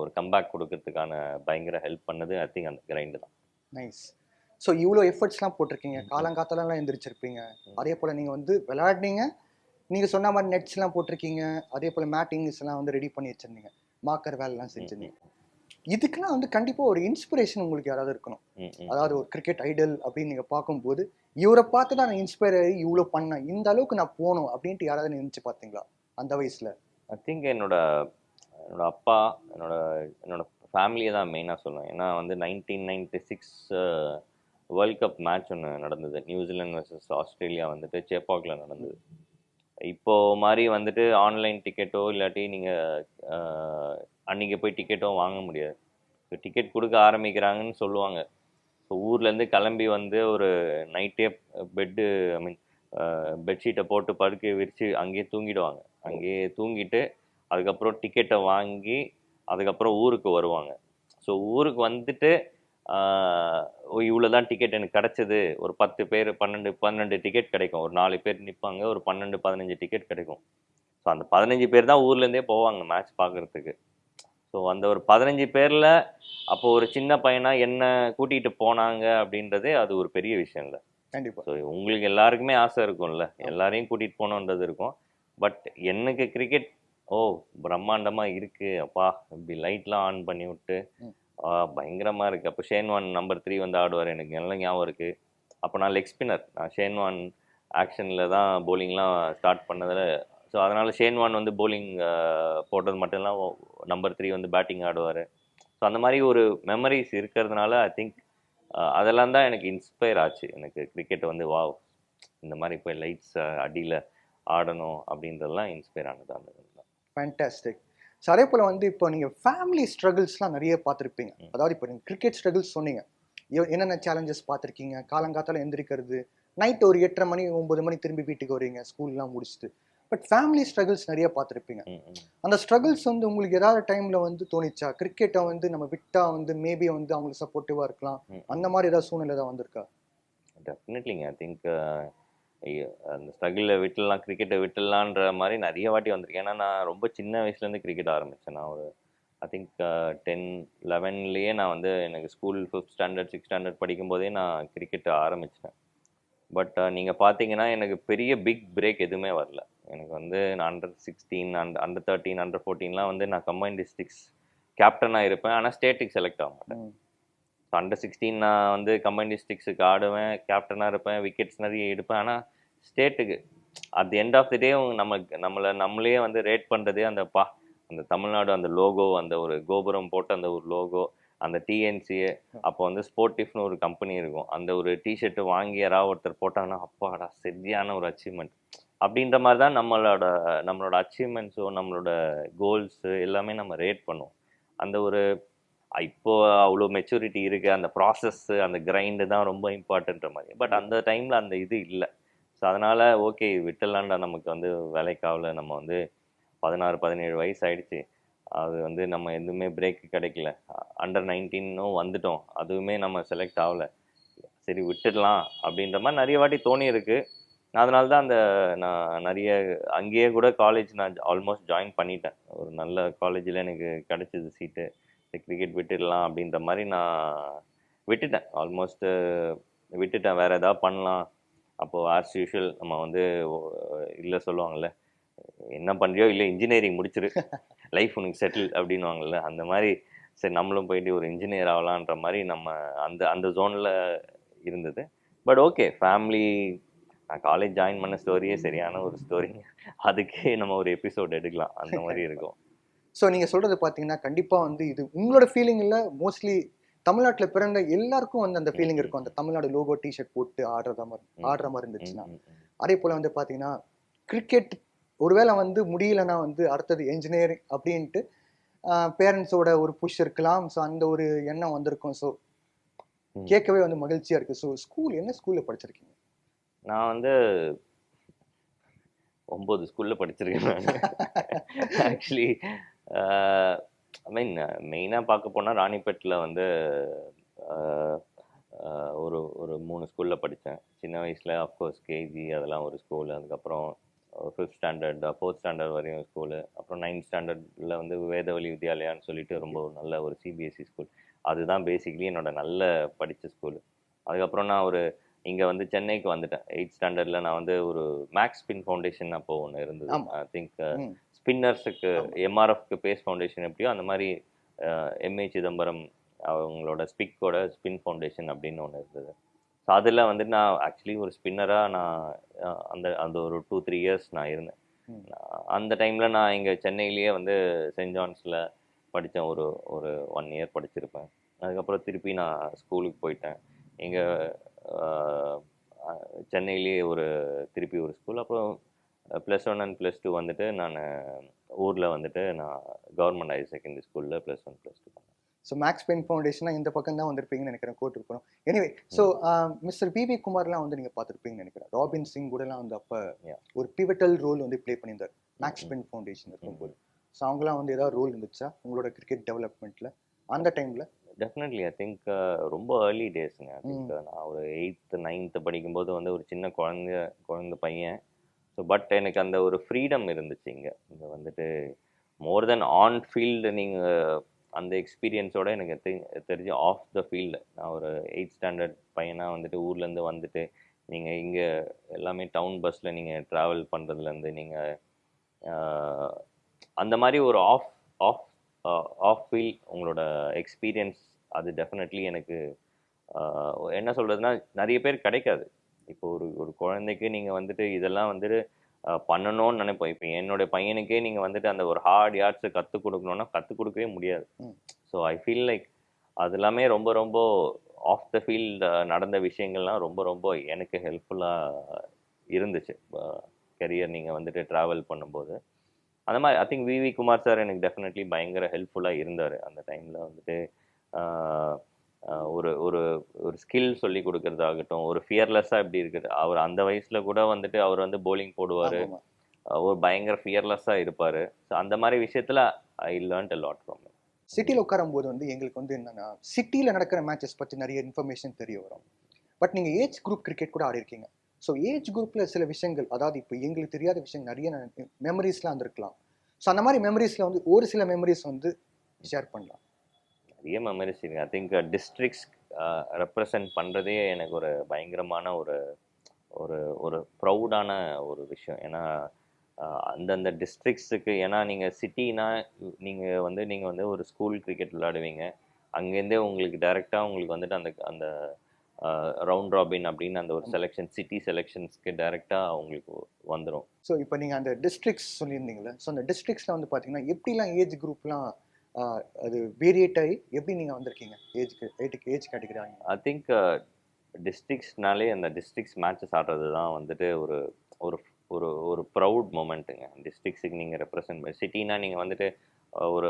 ஒரு கம்பேக் கொடுக்கறதுக்கான பயங்கர ஹெல்ப் பண்ணது ஐ திங்க் அந்த கிரைண்டு தான். நைஸ். ஸோ இவ்வளோ எஃபர்ட்ஸ்லாம் போட்டிருக்கீங்க, காலங்காத்தாலாம் எழுந்திரிச்சிருப்பீங்க, அதே போல் நீங்கள் வந்து விளையாடினீங்க, நீங்கள் சொன்ன மாதிரி நெட்ஸ்லாம் போட்டிருக்கீங்க, அதே போல் மேட்டிங்ஸ்லாம் வந்து ரெடி பண்ணி வச்சுருந்தீங்க, மார்க்கர் வேலைலாம் செஞ்சுருந்தீங்க. இதுக்கெல்லாம் வந்து கண்டிப்பாக ஒரு இன்ஸ்பிரேஷன் உங்களுக்கு யாராவது இருக்கணும். அதாவது ஒரு கிரிக்கெட் ஐடல் அப்படின்னு நீங்கள் பார்க்கும்போது இவரை பார்த்து தான் நான் இன்ஸ்பயர் ஆகி இவ்வளோ பண்ணேன், இந்த அளவுக்கு நான் போகணும் அப்படின்ட்டு யாராவது நினைச்சு பார்த்தீங்களா அந்த வயசில்? ஐ திங்க் என்னோட அப்பா, என்னோட ஃபேமிலியை தான் மெயினாக சொல்லுவேன். ஏன்னா வந்து 1996 வேர்ல்ட் கப் மேட்ச் ஒன்று நடந்தது, நியூசிலாந்து வர்சஸ் ஆஸ்திரேலியா வந்துட்டு சேப்பாக்கில் நடந்தது. இப்போ மாதிரி வந்துட்டு ஆன்லைன் டிக்கெட்டோ இல்லாட்டி நீங்கள் அன்றைக்கி போய் டிக்கெட்டோ வாங்க முடியாது. ஸோ டிக்கெட் கொடுக்க ஆரம்பிக்கிறாங்கன்னு சொல்லுவாங்க. ஸோ ஊர்லேருந்து கிளம்பி வந்து ஒரு நைட்டே ஐ மீன் பெட்ஷீட்டை போட்டு படுக்கை விரித்து அங்கேயே தூங்கிடுவாங்க. அங்கேயே தூங்கிட்டு அதுக்கப்புறம் டிக்கெட்டை வாங்கி அதுக்கப்புறம் ஊருக்கு வருவாங்க. ஸோ ஊருக்கு வந்துட்டு இவ்வளோ தான் டிக்கெட் எனக்கு கிடச்சிது, ஒரு 10 பேர் 12 டிக்கெட் கிடைக்கும், ஒரு 4 பேர் நிற்பாங்க, ஒரு 12-15 டிக்கெட் கிடைக்கும். ஸோ அந்த 15 பேர் தான் ஊர்லேருந்தே போவாங்க மேட்ச் பார்க்குறதுக்கு. ஸோ அந்த ஒரு 15 பேரில் அப்போ ஒரு சின்ன பையனாக என்ன கூட்டிகிட்டு போனாங்க அப்படின்றதே அது ஒரு பெரிய விஷயம் இல்லை. கண்டிப்பாக. ஸோ உங்களுக்கு எல்லாருக்குமே ஆசை இருக்கும்ல, எல்லாரையும் கூட்டிகிட்டு போகணுன்றது இருக்கும். பட் எனக்கு கிரிக்கெட் பிரம்மாண்டமாக இருக்குது அப்பா, இப்படி லைட்லாம் ஆன் பண்ணி விட்டு பயங்கரமாக இருக்குது. அப்போ ஷேன்வான் நம்பர் 3 வந்து ஆடுவார், எனக்கு நல்லா ஞாபகம் இருக்குது. அப்போ நான் லெக் ஸ்பின்னர். நான் ஷேன்வான் ஆக்ஷனில் தான் போலிங்லாம் ஸ்டார்ட் பண்ணதில். ஸோ அதனால் ஷேன்வான் வந்து போலிங் போட்டது மட்டும்லாம் நம்பர் 3 வந்து பேட்டிங் ஆடுவார். ஸோ அந்த மாதிரி ஒரு மெமரிஸ் இருக்கிறதுனால ஐ திங்க் அதெல்லாம் தான் எனக்கு இன்ஸ்பயர் ஆச்சு. எனக்கு கிரிக்கெட் வந்து இந்த மாதிரி இப்போ லைட்ஸ் அடியில் ஆடணும் அப்படின்றதெல்லாம் இன்ஸ்பயர் ஆனது அந்த தான். ஃபேண்டாஸ்டிக். ஸோ அதே போல் வந்து இப்போ நீங்கள் ஃபேமிலி ஸ்ட்ரகிள்ஸ்லாம் நிறைய பார்த்துருப்பீங்க. அதாவது இப்போ நீங்கள் கிரிக்கெட் ஸ்ட்ரகிள்ஸ் சொன்னீங்க, என்னென்ன சேலஞ்சஸ் பார்த்துருக்கீங்க, காலங்காத்தால எந்திரிக்கிறது, நைட் ஒரு 8:30 மணி 9 மணி திரும்பி வீட்டுக்கு வரீங்க ஸ்கூல்லாம் முடிச்சுட்டு. பட் ஃபேமிலி ஸ்ட்ரகிள்ஸ் நிறைய பார்த்துருப்பீங்க. அந்த ஸ்ட்ரகிள்ஸ் வந்து உங்களுக்கு ஏதாவது டைம்ல வந்து தோணிச்சா, கிரிக்கெட்டை வந்து நம்ம விட்டா வந்து மேபி வந்து அவங்களுக்கு சப்போர்ட்டிவா இருக்கலாம், அந்த மாதிரி ஏதாவது சூழ்நிலை ஏதாவது வந்திருக்கா? டெஃபினெட்லிங்க. ஐ திங்க் அந்த ஸ்ட்ரகிளில் விட்டுடலாம், கிரிக்கெட்டை விட்டுடலான்ற மாதிரி நிறைய வாட்டி வந்திருக்கேன். ஏன்னா நான் ரொம்ப சின்ன வயசுலேருந்து கிரிக்கெட் ஆரம்பித்தேன். நான் ஒரு ஐ திங்க் 10, 11லேயே நான் வந்து எனக்கு school 5th standard 6th standard படிக்கும்போதே நான் கிரிக்கெட் ஆரம்பிச்சிட்டேன். பட் நீங்கள் பார்த்தீங்கன்னா எனக்கு பெரிய பிக் பிரேக் எதுவுமே வரல. எனக்கு வந்து நான் under-16, under-13, under-14லாம் வந்து நான் கம்பைன் டிஸ்ட்ரிக்ஸ் கேப்டனாக இருப்பேன். ஆனால் ஸ்டேட்டுக்கு செலக்ட் ஆக மாட்டேன். under-16 நான் வந்து கம்பைன் டிஸ்ட்ரிக்ஸுக்கு ஆடுவேன், கேப்டனாக இருப்பேன், விக்கெட்ஸ் நிறைய எடுப்பேன். ஆனால் ஸ்டேட்டுக்கு at the end of the day நம்மளே வந்து ரேட் பண்ணுறதே அந்த தமிழ்நாடு அந்த லோகோ, அந்த ஒரு கோபுரம் போட்டு அந்த ஒரு லோகோ, அந்த டிஎன்சிஏ, அப்போ வந்து ஸ்போர்ட்டிஃப்னு ஒரு கம்பெனி இருக்கும், அந்த ஒரு டிஷர்ட்டு வாங்கி யாராவது ஒருத்தர் போட்டாங்கன்னா அப்பாடா சரியான ஒரு அச்சீவ்மெண்ட் அப்படின்ற மாதிரி தான் நம்மளோட அச்சீவ்மெண்ட்ஸோ நம்மளோட கோல்ஸு எல்லாமே நம்ம ரேட் பண்ணுவோம். அந்த ஒரு இப்போ அவ்வளோ மெச்சூரிட்டி இருக்குது, அந்த ப்ராசஸ்ஸு அந்த கிரைண்டு தான் ரொம்ப இம்பார்ட்டன்ற மாதிரி. பட் அந்த டைமில் அந்த இது இல்லை. ஸோ அதனால் ஓகே விட்டுலாண்டா, நமக்கு வந்து வேலைக்காகல, நம்ம வந்து 16, 17 வயசு ஆயிடுச்சு, அது வந்து நம்ம எதுவுமே பிரேக் கிடைக்கல, under-19 வந்துட்டோம், அதுவுமே நம்ம செலக்ட் ஆகலை, சரி விட்டுடலாம் அப்படின்ற மாதிரி நிறைய வாட்டி தோணி இருக்கு. அதனால தான் நான் நிறைய அங்கேயே கூட காலேஜ் நான் ஆல்மோஸ்ட் ஜாயின் பண்ணிட்டேன். ஒரு நல்ல காலேஜில் எனக்கு கிடைச்சிது சீட்டு. கிரிக்கெட் விட்டுடலாம் அப்படின்ற மாதிரி நான் விட்டுட்டேன். ஆல்மோஸ்ட்டு விட்டுட்டேன். வேறு எதாவது பண்ணலாம். அப்போது ஆஸ் யூஷுவல் நம்ம வந்து இல்லை சொல்லுவாங்கள்ல, என்ன பண்ணுறியோ இல்லை இன்ஜினியரிங் முடிச்சிரு, லைஃப் உனக்கு செட்டில் அப்படின்வாங்கள்ல, அந்த மாதிரி சரி நம்மளும் போயிட்டு ஒரு இன்ஜினியர் ஆகலான்ற மாதிரி நம்ம அந்த ஜோனில் இருந்தது. பட் ஓகே, ஃபேமிலி, நான் காலேஜ் ஜாயின் பண்ண ஸ்டோரியே சரியான ஒரு ஸ்டோரி, அதுக்கே நம்ம ஒரு எபிசோட் எடுக்கலாம், அந்த மாதிரி இருக்கும். ஸோ நீங்கள் சொல்கிறது பார்த்தீங்கன்னா கண்டிப்பாக வந்து இது உங்களோட ஃபீலிங் இல்லை, மோஸ்ட்லி தமிழ்நாட்டில் பிறந்த எல்லாருக்கும் வந்து அந்த ஃபீலிங் இருக்கும். அந்த தமிழ்நாடு லோகோ டிஷர்ட் போட்டு ஆடுற மாதிரி இருந்துச்சுன்னா. அதே போல் வந்து பார்த்தீங்கன்னா கிரிக்கெட் ஒருவேளை வந்து முடியலன்னா வந்து அடுத்தது என்ஜினியரிங் அப்படின்ட்டு பேரண்ட்ஸோட ஒரு புஷ் இருக்கலாம். ஸோ அந்த ஒரு எண்ணம் வந்திருக்கும். ஸோ கேட்கவே வந்து மகிழ்ச்சியாக இருக்குது. ஸோ என்ன ஸ்கூலில் படிச்சிருக்கீங்க? நான் வந்து 9 ஸ்கூலில் படிச்சிருக்கேன் நான். ஆக்சுவலி ஐ மீன் மெயினாக பார்க்க போனால் ராணிப்பேட்டில் வந்து ஒரு 3 ஸ்கூலில் படித்தேன் சின்ன வயசில். அஃப்கோர்ஸ் கேஜி அதெல்லாம் ஒரு ஸ்கூலு, அதுக்கப்புறம் 5th ஸ்டாண்டர்ட் 4th ஸ்டாண்டர்ட் வரையும் ஸ்கூலு, அப்புறம் 9th ஸ்டாண்டர்டில் வந்து வேதவழி வித்யாலயான்னு சொல்லிட்டு ரொம்ப நல்ல ஒரு சிபிஎஸ்சி ஸ்கூல். அதுதான் பேசிக்கலி என்னோட நல்ல படித்த ஸ்கூலு. அதுக்கப்புறம் நான் இங்கே வந்து சென்னைக்கு வந்துட்டேன். 8th ஸ்டாண்டர்டில் நான் வந்து ஒரு மேக்ஸ் ஸ்பின் ஃபவுண்டேஷன் அப்போது ஒன்று இருந்தது. ஐ திங்க் ஸ்பின்னர்ஸுக்கு எம்ஆர்எஃப்க்கு பேஸ் ஃபவுண்டேஷன் எப்படியோ அந்த மாதிரி எம்ஏ சிதம்பரம் அவங்களோட ஸ்பிக்கோட ஸ்பின் ஃபவுண்டேஷன் அப்படின்னு ஒன்று இருந்தது. ஸோ அதில் வந்து நான் ஆக்சுவலி ஒரு ஸ்பின்னராக நான் அந்த ஒரு 2-3 இயர்ஸ் நான் இருந்தேன். அந்த டைமில் நான் இங்கே சென்னையிலேயே வந்து சென்ட் ஜான்ஸில் படித்தேன். ஒரு 1 இயர் படிச்சிருப்பேன். அதுக்கப்புறம் திருப்பி நான் ஸ்கூலுக்கு போயிட்டேன். இங்கே சென்னையிலேயே திருப்பி ஒரு ஸ்கூல். அப்புறம் +1 and +2 வந்துட்டு நான் ஊரில் வந்துட்டு நான் கவர்மெண்ட் ஹையர் செகண்டரி ஸ்கூலில் +1 +2 பண்ணேன். ஸோ மேக்ஸ் பென் ஃபவுண்டேஷனாக இந்த பக்கம் தான் வந்திருப்பீங்கன்னு நினைக்கிறேன், கோட்டிருக்கணும். எனிவே, ஸோ மிஸ்டர் பிவி குமார்லாம் வந்து நீங்கள் பார்த்துருப்பீங்கன்னு நினைக்கிறேன். ராபின் சிங் கூடலாம் வந்து அப்போ ஒரு பிவட்டல் ரோல் வந்து ப்ளே பண்ணியிருந்தார் மேக்ஸ் பென் ஃபவுண்டேஷன் இருக்கும்போது. ஸோ அவங்களாம் வந்து ஏதாவது ரோல் இருந்துச்சா உங்களோட கிரிக்கெட் டெவலப்மெண்ட்டில் அந்த டைமில்? டெஃபினெட்லி. ஐ திங்க் ரொம்ப ஏர்லி டேஸுங்க. ஐ திங்க் நான் ஒரு 8th 9th படிக்கும்போது வந்து ஒரு சின்ன குழந்தை பையன். ஸோ பட் எனக்கு அந்த ஒரு ஃப்ரீடம் இருந்துச்சு இங்கே வந்துட்டு மோர் தென் ஆன் ஃபீல்டு. நீங்கள் அந்த எக்ஸ்பீரியன்ஸோட எனக்கு தெரிஞ்சு ஆஃப் த ஃபீல்டு, நான் ஒரு 8th ஸ்டாண்டர்ட் பையனாக வந்துட்டு ஊர்லேருந்து வந்துட்டு நீங்கள் இங்கே எல்லாமே டவுன் பஸ்ஸில் நீங்கள் ட்ராவல் பண்ணுறதுலேருந்து நீங்கள் அந்த மாதிரி ஒரு ஆஃப் ஆஃப் ஃபீல் உங்களோட எக்ஸ்பீரியன்ஸ் அது டெஃபினெட்லி எனக்கு என்ன சொல்கிறதுனா நிறைய பேர் கிடைக்காது. இப்போ ஒரு ஒரு குழந்தைக்கு நீங்கள் வந்துட்டு இதெல்லாம் வந்துட்டு பண்ணணும்னு நினைப்போம். இப்போ என்னுடைய பையனுக்கே நீங்கள் வந்துட்டு அந்த ஒரு ஹார்ட் யார்ட்ஸை கற்றுக் கொடுக்கணுன்னா கற்றுக் கொடுக்கவே முடியாது. ஸோ ஐ ஃபீல் லைக் அது எல்லாமே ரொம்ப ரொம்ப ஆஃப் த ஃபீல்ட் நடந்த விஷயங்கள்லாம் ரொம்ப ரொம்ப எனக்கு ஹெல்ப்ஃபுல்லாக இருந்துச்சு. கெரியர் நீங்கள் வந்துட்டு ட்ராவல் பண்ணும்போது அந்த மாதிரி I think VV Kumar sir எனக்கு டெஃபினெட்லி பயங்கர ஹெல்ப்ஃபுல்லாக இருந்தார். அந்த டைமில் வந்துட்டு ஒரு ஒரு ஒரு ஸ்கில் சொல்லி கொடுக்கறதாகட்டும், ஒரு ஃபியர்லெஸ்ஸாக எப்படி இருக்குது அவர் அந்த வயசில் கூட வந்துட்டு அவர் வந்து போலிங் போடுவார், ஒரு பயங்கர ஃபியர்லெஸ்ஸாக இருப்பார். ஸோ அந்த மாதிரி விஷயத்தில் I learned a lot from him. சிட்டியில் உட்காரும்போது வந்து எங்களுக்கு வந்து என்னன்னா சிட்டியில் நடக்கிற மேட்சஸ் பற்றி நிறைய இன்ஃபர்மேஷன் தெரிய வரும். பட் நீங்கள் ஏஜ் குரூப் கிரிக்கெட் கூட ஆடி இருக்கீங்க. ஸோ ஏஜ் குரூப்பில் சில விஷயங்கள், அதாவது இப்போ எங்களுக்கு தெரியாத விஷயம் நிறைய மெமரிஸ்லாம் வந்துருக்கலாம். ஸோ அந்த மாதிரி மெமரிஸில் வந்து ஒரு சில மெமரிஸ் வந்து ஷேர் பண்ணலாம். நிறைய மெமரிஸ் இருக்கு. ஐ திங்க் டிஸ்ட்ரிக்ட்ஸ் ரெப்ரசன்ட் பண்ணுறதே எனக்கு ஒரு பயங்கரமான ஒரு ஒரு ஒரு ப்ரௌடான ஒரு விஷயம். ஏன்னா அந்தந்த டிஸ்ட்ரிக்ஸுக்கு, ஏன்னா நீங்கள் சிட்டினா நீங்கள் வந்து ஒரு ஸ்கூல் கிரிக்கெட் விளையாடுவீங்க, அங்கேருந்தே உங்களுக்கு டைரெக்டாக உங்களுக்கு வந்துட்டு அந்த அந்த ரவுண்ட் ராபின் அப்படின்னு அந்த ஒரு செலெக்ஷன் சிட்டி செலெக்ஷன்ஸ்க்கு டைரெக்டாக உங்களுக்கு வந்துடும். ஸோ இப்போ நீங்கள் அந்த டிஸ்ட்ரிக்ஸ் சொல்லியிருந்தீங்களே, ஸோ அந்த டிஸ்ட்ரிக்ஸில் வந்து பார்த்தீங்கன்னா எப்படிலாம் ஏஜ் குரூப்லாம் அது வேரியேட் ஆகி எப்படி நீங்கள் வந்திருக்கீங்க ஏஜ் கேட்டகரி? ஐ திங்க் டிஸ்ட்ரிக்ஸ்னாலே அந்த டிஸ்ட்ரிக்ஸ் மேட்சஸ் ஆடுறது தான் வந்துட்டு ஒரு ஒரு ஒரு ஒரு ப்ரவுட் மூமெண்ட்டுங்க. டிஸ்ட்ரிக்ஸுக்கு நீங்கள் ரெப்ரசன்ட் சிட்டினா நீங்கள் வந்துட்டு ஒரு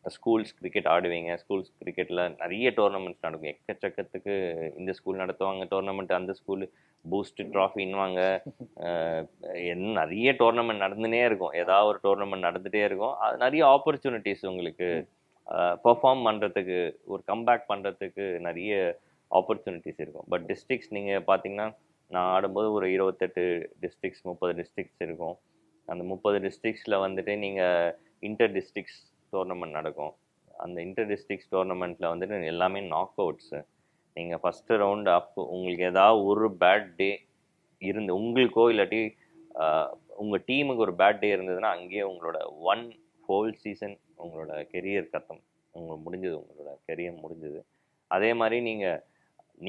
ஸ்கூல்ஸ் கிரிக்கெட் ஆடுவீங்க. ஸ்கூல்ஸ் கிரிக்கெட்டில் நிறைய டோர்னமெண்ட்ஸ் நடக்கும். எக்கச்சக்கத்துக்கு இந்த ஸ்கூல் நடத்துவாங்க டோர்னமெண்ட், அந்த ஸ்கூல் பூஸ்ட் ட்ராஃபின்வாங்க, நிறைய டோர்னமெண்ட் நடந்துனே இருக்கும். ஏதாவது ஒரு டோர்னமெண்ட் நடந்துகிட்டே இருக்கும். அது நிறைய ஆப்பர்ச்சுனிட்டிஸ் உங்களுக்கு பெர்ஃபார்ம் பண்ணுறதுக்கு, ஒரு கம்பேக் பண்ணுறதுக்கு நிறைய ஆப்பர்ச்சுனிட்டிஸ் இருக்கும். பட் டிஸ்ட்ரிக்ஸ் நீங்கள் பார்த்தீங்கன்னா, நான் ஆடும்போது ஒரு 28 டிஸ்ட்ரிக்ஸ் 30 டிஸ்ட்ரிக்ஸ் இருக்கும். அந்த 30 டிஸ்ட்ரிக்ஸில் வந்துட்டு நீங்கள் இன்டர் டிஸ்ட்ரிக்ஸ் டோர்னமெண்ட் நடக்கும். அந்த இன்டர் டிஸ்ட்ரிக்ஸ் டோர்னமெண்ட்டில் வந்துட்டு எல்லாமே நாக் அவுட்ஸு. நீங்கள் ஃபஸ்ட்டு ரவுண்டு அப்போ உங்களுக்கு ஏதாவது ஒரு பேட் டே இருந்து உங்களுக்கோ இல்லாட்டி உங்கள் டீமுக்கு ஒரு பேட் டே இருந்ததுன்னா அங்கேயே உங்களோட ஒன் ஹோல் சீசன் உங்களோட கெரியர் கத்தம் உங்களுக்கு முடிஞ்சது, உங்களோட கெரியர் முடிஞ்சது. அதே மாதிரி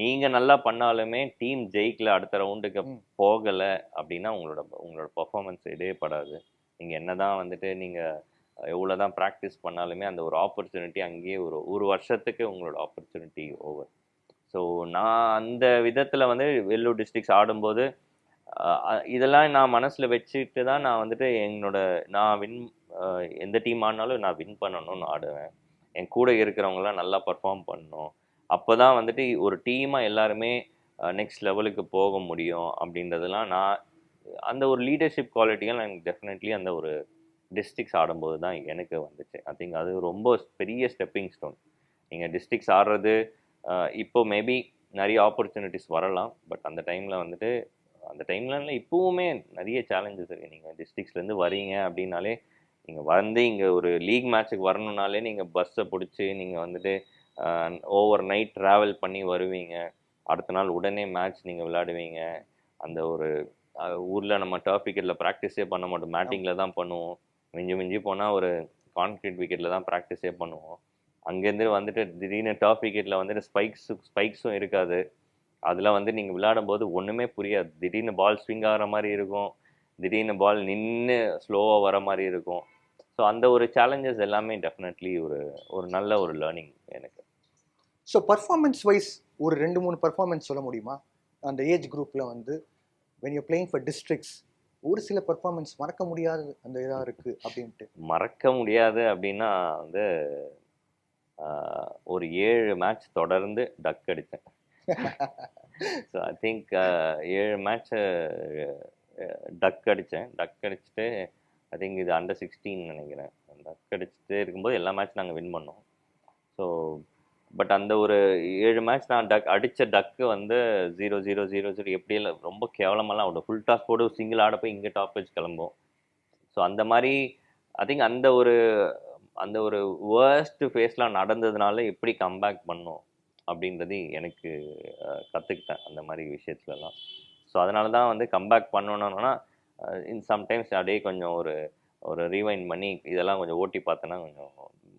நீங்கள் நல்லா பண்ணாலுமே டீம் ஜெயிக்கல, அடுத்த ரவுண்டுக்கு போகலை அப்படின்னா உங்களோட பர்ஃபார்மன்ஸ் இடேப்படாது. நீங்கள் என்ன தான் வந்துட்டு நீங்கள் எவ்வளோ தான் ப்ராக்டிஸ் பண்ணாலுமே அந்த ஒரு ஆப்பர்ச்சுனிட்டி அங்கேயே ஒரு வருஷத்துக்கு உங்களோட ஆப்பர்ச்சுனிட்டி ஓவர். ஸோ நான் அந்த விதத்தில் வந்து வெள்ளூர் டிஸ்ட்ரிக்ஸ் ஆடும்போது இதெல்லாம் நான் மனசில் வச்சுட்டு தான் நான் வந்துட்டு நான் எந்த டீம் ஆடினாலும் நான் வின் பண்ணணும்னு ஆடுவேன். என் கூட இருக்கிறவங்களாம் நல்லா பர்ஃபார்ம் பண்ணணும். அப்போ தான் வந்துட்டு ஒரு டீமாக எல்லாருமே நெக்ஸ்ட் லெவலுக்கு போக முடியும் அப்படின்றதெல்லாம் நான் அந்த ஒரு லீடர்ஷிப் குவாலிட்டியாக எனக்கு டெஃபினெட்லி அந்த ஒரு டிஸ்ட்ரிக்ஸ் ஆடும்போது தான் எனக்கு வந்துச்சு. ஐ திங்க் அது ரொம்ப பெரிய ஸ்டெப்பிங் ஸ்டோன். நீங்கள் டிஸ்ட்ரிக்ஸ் ஆடுறது இப்போ மேபி நிறைய ஆப்பர்ச்சுனிட்டிஸ் வரலாம். பட் அந்த டைமில் வந்துட்டு இப்போவுமே நிறைய சேலஞ்சஸ் இருக்குது. நீங்கள் டிஸ்ட்ரிக்ஸ்லேருந்து வரீங்க அப்படின்னாலே, நீங்கள் வந்து இங்கே ஒரு லீக் மேட்ச்சுக்கு வரணுன்னாலே நீங்கள் பஸ்ஸை பிடிச்சி நீங்கள் வந்துட்டு ஓவர் நைட் ட்ராவல் பண்ணி வருவீங்க. அடுத்த நாள் உடனே மேட்ச் நீங்கள் விளையாடுவீங்க. அந்த ஒரு ஊரில் நம்ம டர்ஃப் விக்கெட்டில் ப்ராக்டிஸே பண்ண மாட்டோம், மேட்டிங்கில் தான் பண்ணுவோம். மிஞ்சி போனால் ஒரு கான்க்ரீட் விக்கெட்டில் தான் ப்ராக்டிஸே பண்ணுவோம். அங்கேருந்து வந்துட்டு திடீர்னு டர்ஃப் விக்கெட்டில் வந்துட்டு ஸ்பைக்ஸும் இருக்காது. அதில் வந்து நீங்கள் விளையாடும்போது ஒன்றுமே புரியாது. திடீர்னு பால் ஸ்விங் ஆகிற மாதிரி இருக்கும், திடீர்னு பால் நின்று ஸ்லோவாக வர மாதிரி இருக்கும். ஸோ அந்த ஒரு சேலஞ்சஸ் எல்லாமே டெஃபினெட்லி ஒரு நல்ல ஒரு லேர்னிங் எனக்கு. ஸோ பர்ஃபார்மன்ஸ் வைஸ் ஒரு 2-3 பர்ஃபார்மன்ஸ் சொல்ல முடியுமா? அந்த ஏஜ் குரூப்பில் வந்து when you're playing for districts ஒரு சில பர்ஃபார்மன்ஸ் மறக்க முடியாத அந்த இதாக இருக்குது அப்படின்ட்டு. மறக்க முடியாது அப்படின்னா வந்து ஒரு 7 மேட்ச் தொடர்ந்து டக் அடித்தேன். ஸோ ஐ திங்க் 7 மேட்ச்சு டக் அடிச்சுட்டு ஐ திங்க் இது Under 16 நினைக்கிறேன். டக் அடிச்சுட்டே இருக்கும்போது எல்லா மேட்ச் நாங்கள் வின் பண்ணோம். ஸோ பட் அந்த ஒரு 7 மேட்ச் நான் அடித்த டக்கு வந்து 0-0-0-0 எப்படியெல்லாம் ரொம்ப கேவலமெல்லாம் ஆடும். ஃபுல் டாஸ் போடு சிங்கிள் ஆட போய் இங்கே டாப் வச்சு கிளம்போம். ஸோ அந்த மாதிரி ஐ திங்க் அந்த ஒரு வேர்ஸ்ட் ஃபேஸ்லாம் நடந்ததுனால எப்படி கம்பேக் பண்ணோம் அப்படின்றது எனக்கு கற்றுக்கிட்டேன் அந்த மாதிரி விஷயத்துலலாம். ஸோ அதனால தான் வந்து கம்பேக் பண்ணணுன்னா சம்டைம்ஸ் அப்படியே கொஞ்சம் ஒரு ரீவைண்ட் பண்ணி இதெல்லாம் கொஞ்சம் ஓட்டி பார்த்தேன்னா கொஞ்சம்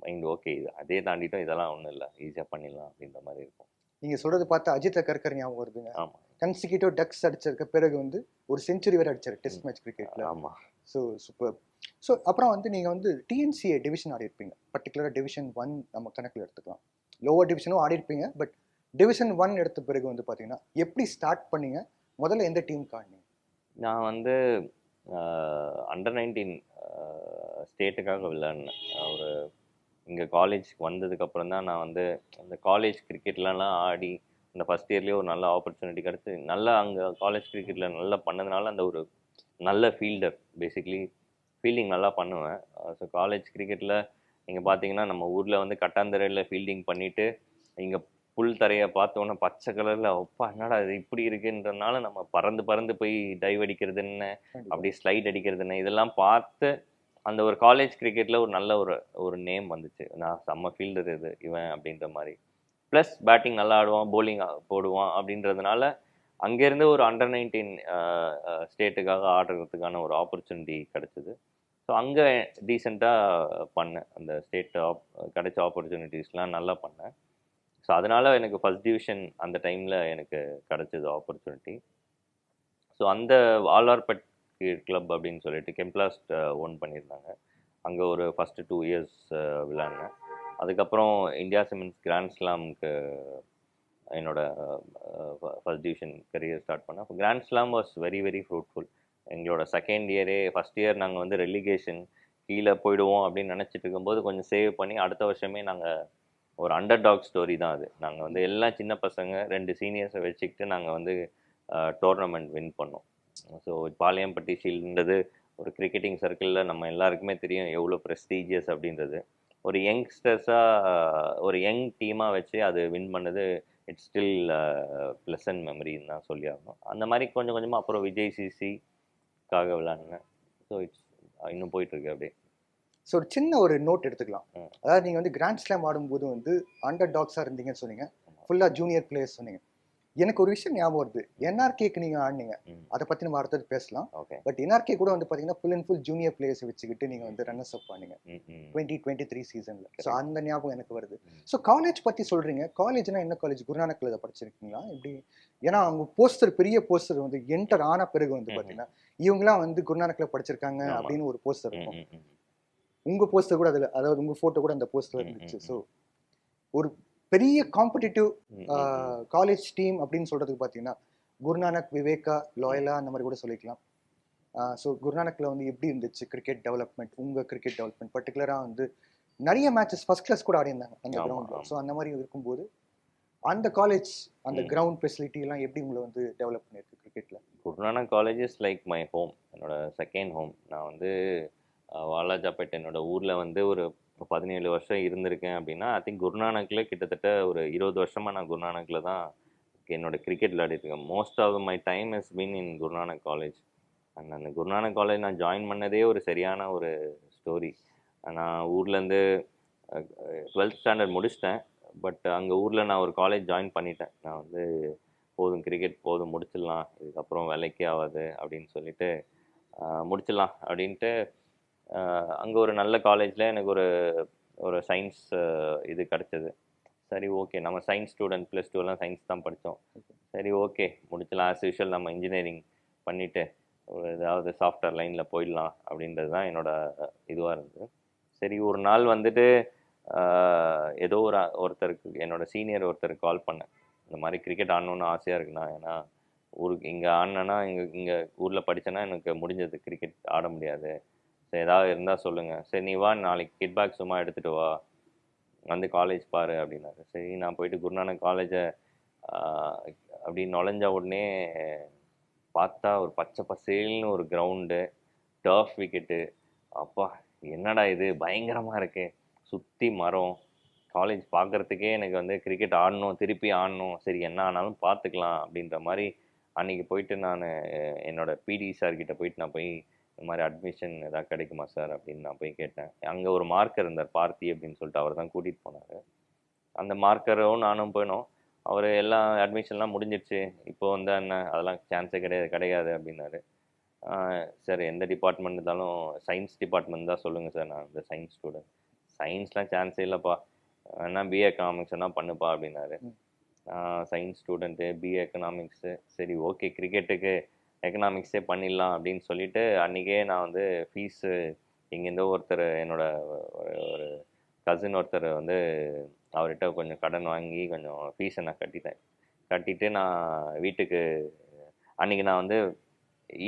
மைண்ட் ஓகே இது அதே தாண்டிட்டோம், இதெல்லாம் ஒன்றும் இல்லை, ஈஸியாக பண்ணிடலாம் அப்படின்ற மாதிரி இருக்கும். நீங்க சொல்றது பார்த்தா அஜித்தை கற்கர் ஞாபகம் வருதுங்க. ஆமாம் கன்சிக்யூட்டிவ் டக்ஸ் அடிச்சிருக்க பிறகு வந்து ஒரு செஞ்சுரி வேற அடிச்சாரு டெஸ்ட் மேட்ச் கிரிக்கெட்ல. ஆமாம். So super. ஸோ அப்புறம் வந்து நீங்க வந்து டிஎன்சிஏ டிவிஷன் ஆடி இருப்பீங்க. பர்டிகுலராக டிவிஷன் 1 நம்ம கணக்கில் எடுத்துக்கலாம். லோவர் டிவிஷனும் ஆடி இருப்பீங்க. பட் டிவிஷன் 1 எடுத்த பிறகு வந்து பார்த்தீங்கன்னா எப்படி ஸ்டார்ட் பண்ணீங்க? முதல்ல எந்த டீமுக்கு ஆடினீங்க? நான் வந்து அண்டர் 19 ஸ்டேட்டுக்காக விளையாடினேன். ஒரு இங்கே காலேஜ்க்கு வந்ததுக்கப்புறம் தான் நான் வந்து அந்த காலேஜ் கிரிக்கெட்லலாம் ஆடி அந்த ஃபஸ்ட் இயர்லேயே ஒரு நல்ல ஆப்பர்ச்சுனிட்டி கிடச்சி நல்லா அங்கே காலேஜ் கிரிக்கெட்டில் நல்லா பண்ணதுனால அந்த ஒரு நல்ல ஃபீல்டர், பேசிக்லி ஃபீல்டிங் நல்லா பண்ணுவேன். ஸோ காலேஜ் கிரிக்கெட்டில் நீங்கள் பார்த்தீங்கன்னா நம்ம ஊரில் வந்து கட்டாந்தரையில் ஃபீல்டிங் பண்ணிவிட்டு இங்கே புல் தரையை பார்த்தோன்னே பச்சை கலரில் அப்பா என்னடா இது இப்படி இருக்குன்றதுனால நம்ம பறந்து பறந்து போய் டைவ் அடிக்கிறது என்ன, அப்படியே ஸ்லைட் அடிக்கிறது என்ன, இதெல்லாம் பார்த்து அந்த ஒரு காலேஜ் கிரிக்கெட்டில் ஒரு நல்ல ஒரு நேம் வந்துச்சு. நான் செம்ம ஃபீல்டர் இது இவன் அப்படின்ற மாதிரி. ப்ளஸ் பேட்டிங் நல்லா ஆடுவான், போலிங் போடுவான் அப்படின்றதுனால அங்கேருந்து ஒரு அண்டர் 19 ஸ்டேட்டுக்காக ஆடுறதுக்கான ஒரு ஆப்பர்ச்சுனிட்டி கிடச்சிது. ஸோ அங்கே டீசெண்டாக பண்ணேன். அந்த ஸ்டேட் கிடைச்ச ஆப்பர்ச்சுனிட்டிஸ்லாம் நல்லா பண்ணேன். ஸோ அதனால் எனக்கு ஃபஸ்ட் டிவிஷன் அந்த டைமில் எனக்கு கிடச்சிது ஆப்பர்ச்சுனிட்டி. ஸோ அந்த ஆழ்வார்பேட் கிளப் அப்படின்னு சொல்லிட்டு கெம்ப்ளாஸ்ட் ஓன் பண்ணியிருந்தாங்க. அங்கே ஒரு ஃபஸ்ட்டு 2 இயர்ஸ் விளையாடினேன். அதுக்கப்புறம் இந்தியா சிமெண்ட்ஸ் கிராண்ட் ஸ்லாமுக்கு என்னோட ஃபஸ்ட் டிவிஷன் கரியர் ஸ்டார்ட் பண்ணேன். அப்போ grand slam was very very fruitful. எங்களோட செகண்ட் இயரே ஃபஸ்ட் இயர் நாங்கள் வந்து ரெலிகேஷன் கீழே போயிடுவோம் அப்படின்னு நினச்சிட்டு இருக்கும்போது கொஞ்சம் சேவ் பண்ணி அடுத்த வருஷமே நாங்கள் ஒரு அண்டர் டாக் ஸ்டோரி தான் அது. நாங்கள் வந்து எல்லாம் சின்ன பசங்க 2 சீனியர்ஸை வச்சுக்கிட்டு நாங்கள் வந்து டோர்னமெண்ட் வின் பண்ணோம். ஸோ பாளையம்பட்டி ஷீல்டுன்றது ஒரு கிரிக்கெட்டிங் சர்க்கிளில் நம்ம எல்லாருக்குமே தெரியும் எவ்வளோ ப்ரெஸ்டீஜியஸ் அப்படின்றது. ஒரு யங்ஸ்டர்ஸாக ஒரு யங் டீமாக வச்சு அது வின் பண்ணது இட்ஸ் ஸ்டில் ப்ளசன்ட் மெமரின்னு தான் சொல்லி ஆகணும். அந்த மாதிரி கொஞ்சம் கொஞ்சமாக அப்புறம் விஜய் சிசிக்காக விளையாடினேன். ஸோ இட்ஸ் இன்னும் போயிட்டுருக்கு அப்படியே. ஸோ ஒரு சின்ன ஒரு நோட் எடுத்துக்கலாம். அதாவது நீங்கள் வந்து கிராண்ட் ஸ்லாம் ஆடும்போது வந்து அண்டர் டாக்ஸாக இருந்தீங்கன்னு சொன்னீங்க, ஃபுல்லாக ஜூனியர் பிளேயர்ஸ் சொன்னீங்க. எனக்கு ஒரு விஷயம் ஞாபகம் வருது. என்ஆர்கேக்கு நீங்கள் ஆடினீங்க, அதை பற்றி நம்ம அடுத்தது பேசலாம். பட் என்ஆர்கே கூட வந்து பார்த்தீங்கன்னா full and full junior players வச்சுக்கிட்டு நீங்கள் வந்து ரன்னர்ஸ் அப் பண்ணீங்க 2023 சீசனில். ஸோ அந்த ஞாபகம் எனக்கு வருது. ஸோ காலேஜ் பற்றி சொல்கிறீங்க. காலேஜ்னா என்ன காலேஜ்? குருநானக்கில் இதை படிச்சிருக்கீங்களா எப்படி? ஏன்னா அவங்க போஸ்டர் பெரிய போஸ்டர் வந்து என்டர் ஆன பிறகு வந்து பார்த்தீங்கன்னா இவங்களாம் வந்து குருநானக்கில் படிச்சிருக்காங்க அப்படின்னு ஒரு போஸ்டர் இருக்கும். உங்க போஸ்டர் கூட அதுல, அதாவது உங்க போட்டோ கூட அந்த போஸ்டர்ல இருந்துச்சு. ஸோ ஒரு பெரிய காம்படிட்டிவ் காலேஜ் டீம் அப்படின்னு சொல்றதுக்கு பார்த்தீங்கன்னா குருநானக், விவேகா, லாயலா அந்த மாதிரி கூட சொல்லிக்கலாம். ஸோ குருநானக்ல வந்து எப்படி இருந்துச்சு கிரிக்கெட் டெவலப்மெண்ட்? உங்க கிரிக்கெட் டெவலப்மெண்ட் பர்டிகுலராக வந்து நிறைய மேட்சஸ் ஃபர்ஸ்ட் கிளாஸ் கூட ஆடி இருந்தாங்க அந்த கிரவுண்ட்ல. ஸோ அந்த மாதிரி இருக்கும்போது அந்த காலேஜ் அந்த கிரவுண்ட் ஃபெசிலிட்டி எல்லாம் எப்படி உங்களை வந்து டெவலப் பண்ணியிருக்கு கிரிக்கெட்ல? Guru Nanak college is like my home, என்னோட செகண்ட் ஹோம். நான் வந்து வாலாஜாபேட் என்னோட ஊரில் வந்து ஒரு 17 வருஷம் இருந்திருக்கேன் அப்படின்னா ஐ திங்க் குருநானக்கில் கிட்டத்தட்ட ஒரு 20 வருஷமாக நான் குருநானக்கில் தான் என்னோட கிரிக்கெட் விளையாடிருக்கேன். Most of my time is been in Guru Nanak college. And அந்த குருநானக் காலேஜ் நான் ஜாயின் பண்ணதே ஒரு சரியான ஒரு ஸ்டோரி. நான் ஊர்லேருந்து 12th ஸ்டாண்டர்ட் முடிச்சிட்டேன். பட் அங்கே ஊரில் நான் ஒரு காலேஜ் ஜாயின் பண்ணிட்டேன். நான் வந்து போதும் கிரிக்கெட் போதும் முடிச்சிடலாம், இதுக்கப்புறம் வேலைக்கே ஆகாது அப்படின்னு சொல்லிட்டு முடிச்சிடலாம் அப்படின்ட்டு அங்கே ஒரு நல்ல காலேஜில் எனக்கு ஒரு சயின்ஸ் இது கிடச்சிது. சரி ஓகே, நம்ம சயின்ஸ் ஸ்டூடெண்ட், +2 எல்லாம் சயின்ஸ் தான் படித்தோம். சரி ஓகே முடிச்சலாம், ஆஸ் யூஷுவல் நம்ம இன்ஜினியரிங் பண்ணிவிட்டு ஒரு ஏதாவது சாஃப்ட்வேர் லைனில் போயிடலாம் அப்படின்றது தான் என்னோட இதுவாக இருந்தது. சரி ஒரு நாள் வந்துட்டு ஏதோ ஒருத்தருக்கு என்னோட சீனியர் ஒருத்தருக்கு கால் பண்ணேன். இந்த மாதிரி கிரிக்கெட் ஆடணுன்னு ஆசையாக இருக்குண்ணா, ஏன்னா ஊருக்கு இங்கே ஆடினேன்னா இங்கே ஊரில் படித்தேன்னா எனக்கு முடிஞ்சது, கிரிக்கெட் ஆட முடியாது, சரி ஏதாவது இருந்தால் சொல்லுங்கள், சரி நீ வா நாளைக்கு கிட் பேக் சும்மா எடுத்துகிட்டு வா, வந்து காலேஜ் பாரு அப்படின்னாரு. சரி நான் போயிட்டு குருநானக் காலேஜை அப்படி நுழைஞ்ச உடனே பார்த்தா ஒரு பச்சை பசேல்னு ஒரு கிரவுண்டு, டர்ஃப் விக்கெட்டு, அப்பா என்னடா இது பயங்கரமாக இருக்கு, சுற்றி மரம், காலேஜ் பார்க்குறதுக்கே எனக்கு வந்து கிரிக்கெட் ஆடணும், திருப்பி ஆடணும், சரி என்ன ஆனாலும் பார்த்துக்கலாம் அப்படின்ற மாதிரி அன்றைக்கி போயிட்டு நான் என்னோட பிடி சார்கிட்ட போயிட்டு நான் போய் இந்த மாதிரி அட்மிஷன் எதாவது கிடைக்குமா சார் அப்படின்னு நான் போய் கேட்டேன். அங்கே ஒரு மார்க்கர் இருந்தார், பார்த்தி அப்படின்னு சொல்லிட்டு, அவர் தான் கூட்டிகிட்டு போனார். அந்த மார்க்கரும் நானும் போயினோம். அவர் எல்லாம் அட்மிஷன்லாம் முடிஞ்சிடுச்சு, இப்போ வந்து என்ன அதெல்லாம் சான்ஸே கிடையாது அப்படின்னாரு. சார் எந்த டிபார்ட்மெண்ட் இருந்தாலும் சயின்ஸ் டிபார்ட்மெண்ட் தான் சொல்லுங்கள் சார், நான் இந்த சயின்ஸ் ஸ்டூடெண்ட். சயின்ஸ்லாம் சான்ஸே இல்லைப்பா, வேணா பிஏ எக்கனாமிக்ஸ் வேணா பண்ணுப்பா அப்படின்னாரு. நான் சயின்ஸ் ஸ்டூடெண்ட்டு, பிஏ எக்கனாமிக்ஸு, சரி ஓகே கிரிக்கெட்டுக்கு எக்கனாமிக்ஸே பண்ணிடலாம் அப்படின்னு சொல்லிட்டு அன்றைக்கே நான் வந்து ஃபீஸு இங்கேருந்தோ ஒருத்தர் என்னோட ஒரு கசின் ஒருத்தர் வந்து அவர்கிட்ட கொஞ்சம் கடன் வாங்கி கொஞ்சம் ஃபீஸை நான் கட்டிட்டேன். கட்டிட்டு நான் வீட்டுக்கு அன்றைக்கி நான் வந்து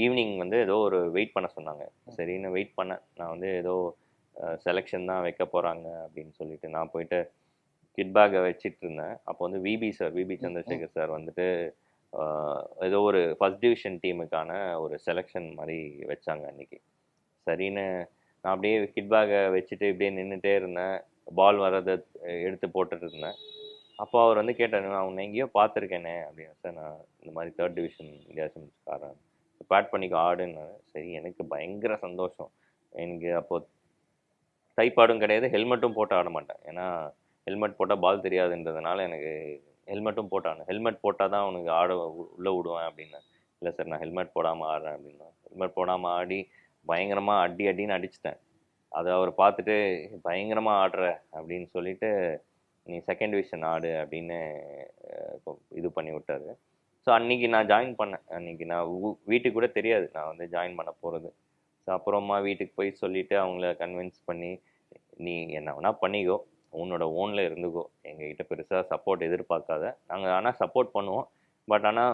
ஈவினிங் வந்து ஏதோ ஒரு வெயிட் பண்ண சொன்னாங்க. சரின்னு வெயிட் பண்ணேன். நான் வந்து ஏதோ செலெக்ஷன் தான் வைக்க போகிறாங்க அப்படின்னு சொல்லிட்டு நான் போயிட்டு கிட் பேக்கை வச்சிட்டு இருந்தேன். அப்போ வந்து விபி சந்திரசேகர் சார் வந்துட்டு ஏதோ ஒரு ஃபர்ஸ்ட் டிவிஷன் டீமுக்கான ஒரு செலெக்ஷன் மாதிரி வச்சாங்க அன்றைக்கி. சரின்னு நான் அப்படியே கிட் பேக்கை வச்சுட்டு இப்படியே நின்றுட்டே இருந்தேன். பால் வர்றதை எடுத்து போட்டுட்டு இருந்தேன். அப்போ அவர் வந்து கேட்டார், நான் உன்னை எங்கேயோ பார்த்துருக்கேனே அப்படின்னு. சார் நான் இந்த மாதிரி 3rd டிவிஷன் இந்தியா சிம்ஸ்காரன், பேட் பண்ணிக்கோ ஆடுன்னு. சரி, எனக்கு பயங்கர சந்தோஷம். எனக்கு அப்போது டைப்பாடும் கிடையாது, ஹெல்மெட்டும் போட்டு ஆட மாட்டேன். ஏன்னா ஹெல்மெட் போட்டால் பால் தெரியாதுன்றதுனால எனக்கு ஹெல்மெட்டும் போட்டானு. ஹெல்மெட் போட்டால் தான் உனக்கு ஆட உள்ளே விடுவேன் அப்படின்னு. இல்லை சார் நான் ஹெல்மெட் போடாமல் ஆடுறேன் அப்படின்னா. ஹெல்மெட் போடாமல் ஆடி பயங்கரமாக அடின்னு அடிச்சிட்டேன். அதை அவர் பார்த்துட்டு பயங்கரமாக ஆடுற அப்படின்னு சொல்லிட்டு நீ 2nd டிவிஷன் ஆடு அப்படின்னு இது பண்ணி விட்டாரு. ஸோ அன்றைக்கி நான் ஜாயின் பண்ணேன். அன்றைக்கி நான் வீட்டுக்கு கூட தெரியாது நான் வந்து ஜாயின் பண்ண போகிறது. ஸோ அப்புறமா வீட்டுக்கு போய் சொல்லிவிட்டு அவங்கள கன்வின்ஸ் பண்ணி, நீ என்ன வேணால் பண்ணிக்கோ, உன்னோட ஓனில் இருந்துக்கோ, எங்ககிட்ட பெருசாக சப்போர்ட் எதிர்பார்க்காத, நாங்கள் ஆனால் சப்போர்ட் பண்ணுவோம், பட் ஆனால்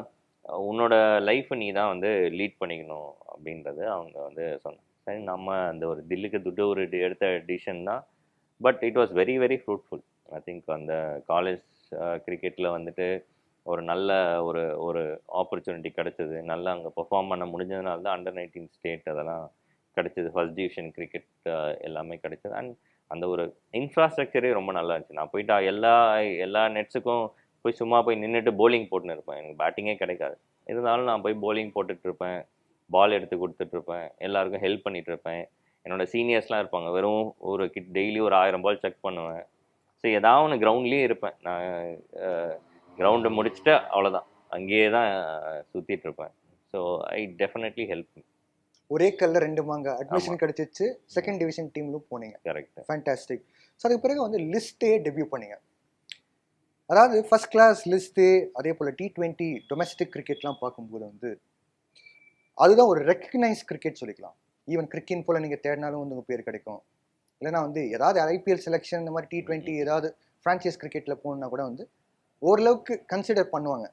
உன்னோட லைஃப்பை நீ தான் வந்து லீட் பண்ணிக்கணும் அப்படின்றது அவங்க வந்து சொன்னாங்க. சரி, நம்ம அந்த ஒரு தில்லுக்கு துட்டு ஒரு எடுத்த டிசிஷன் தான். But it was very very fruitful. I think அந்த காலேஜ் கிரிக்கெட்டில் வந்துட்டு ஒரு நல்ல ஒரு ஒரு ஆப்பர்ச்சுனிட்டி கிடச்சிது. நல்லா அங்கே பெர்ஃபார்ம் பண்ண முடிஞ்சதுனால தான் அண்டர் 19 ஸ்டேட் அதெல்லாம் கிடச்சிது. ஃபர்ஸ்ட் டிவிஷன் கிரிக்கெட் எல்லாமே கிடச்சிது. அண்ட் அந்த ஒரு இன்ஃப்ராஸ்ட்ரக்சரே ரொம்ப நல்லா இருந்துச்சு. நான் போயிட்டு எல்லா நெட்ஸுக்கும் போய் சும்மா போய் நின்றுட்டு போலிங் போட்டுன்னு இருப்பேன். எனக்கு பேட்டிங்கே கிடைக்காது. இருந்தாலும் நான் போய் போலிங் போட்டுட்ருப்பேன், பால் எடுத்து கொடுத்துட்ருப்பேன், எல்லாருக்கும் ஹெல்ப் பண்ணிகிட்ருப்பேன். என்னோட சீனியர்ஸ்லாம் இருப்பாங்க, வெறும் ஒரு டெய்லி ஒரு 1000 பால் செக் பண்ணுவேன். ஸோ ஏதாவது ஒன்று கிரவுண்ட்லேயே இருப்பேன். நான் கிரவுண்டு முடிச்சுட்டு அவ்வளோதான், அங்கேயே தான் சுற்றிட்டுருப்பேன். So I definitely help. ஒரே கல்ல 2 மாங்க அட்மிஷன் கிடைச்சிச்சு. 2nd டிவிஷன் டீம்லும் போனீங்க. கரெக்ட். ஃபேண்டாஸ்டிக். ஸோ அதுக்கு பிறகு வந்து லிஸ்ட்டே டெபியூ பண்ணீங்க. அதாவது ஃபர்ஸ்ட் கிளாஸ் லிஸ்ட்டு, அதே போல் T20 டொமஸ்டிக் கிரிக்கெட்லாம் பார்க்கும்போது வந்து அதுதான் ஒரு ரெக்கக்னைஸ் கிரிக்கெட் சொல்லிக்கலாம். ஈவன் கிரிக்கெட் போல் நீங்கள் தேடினாலும் வந்து உங்கள் பேர் கிடைக்கும். இல்லைனா வந்து ஏதாவது ஐபிஎல் செலெக்ஷன் இந்த மாதிரி T20 ஏதாவது ஃப்ரான்ச்சைஸ் கிரிக்கெட்டில் போகணுன்னா கூட வந்து ஓரளவுக்கு கன்சிடர் பண்ணுவாங்க.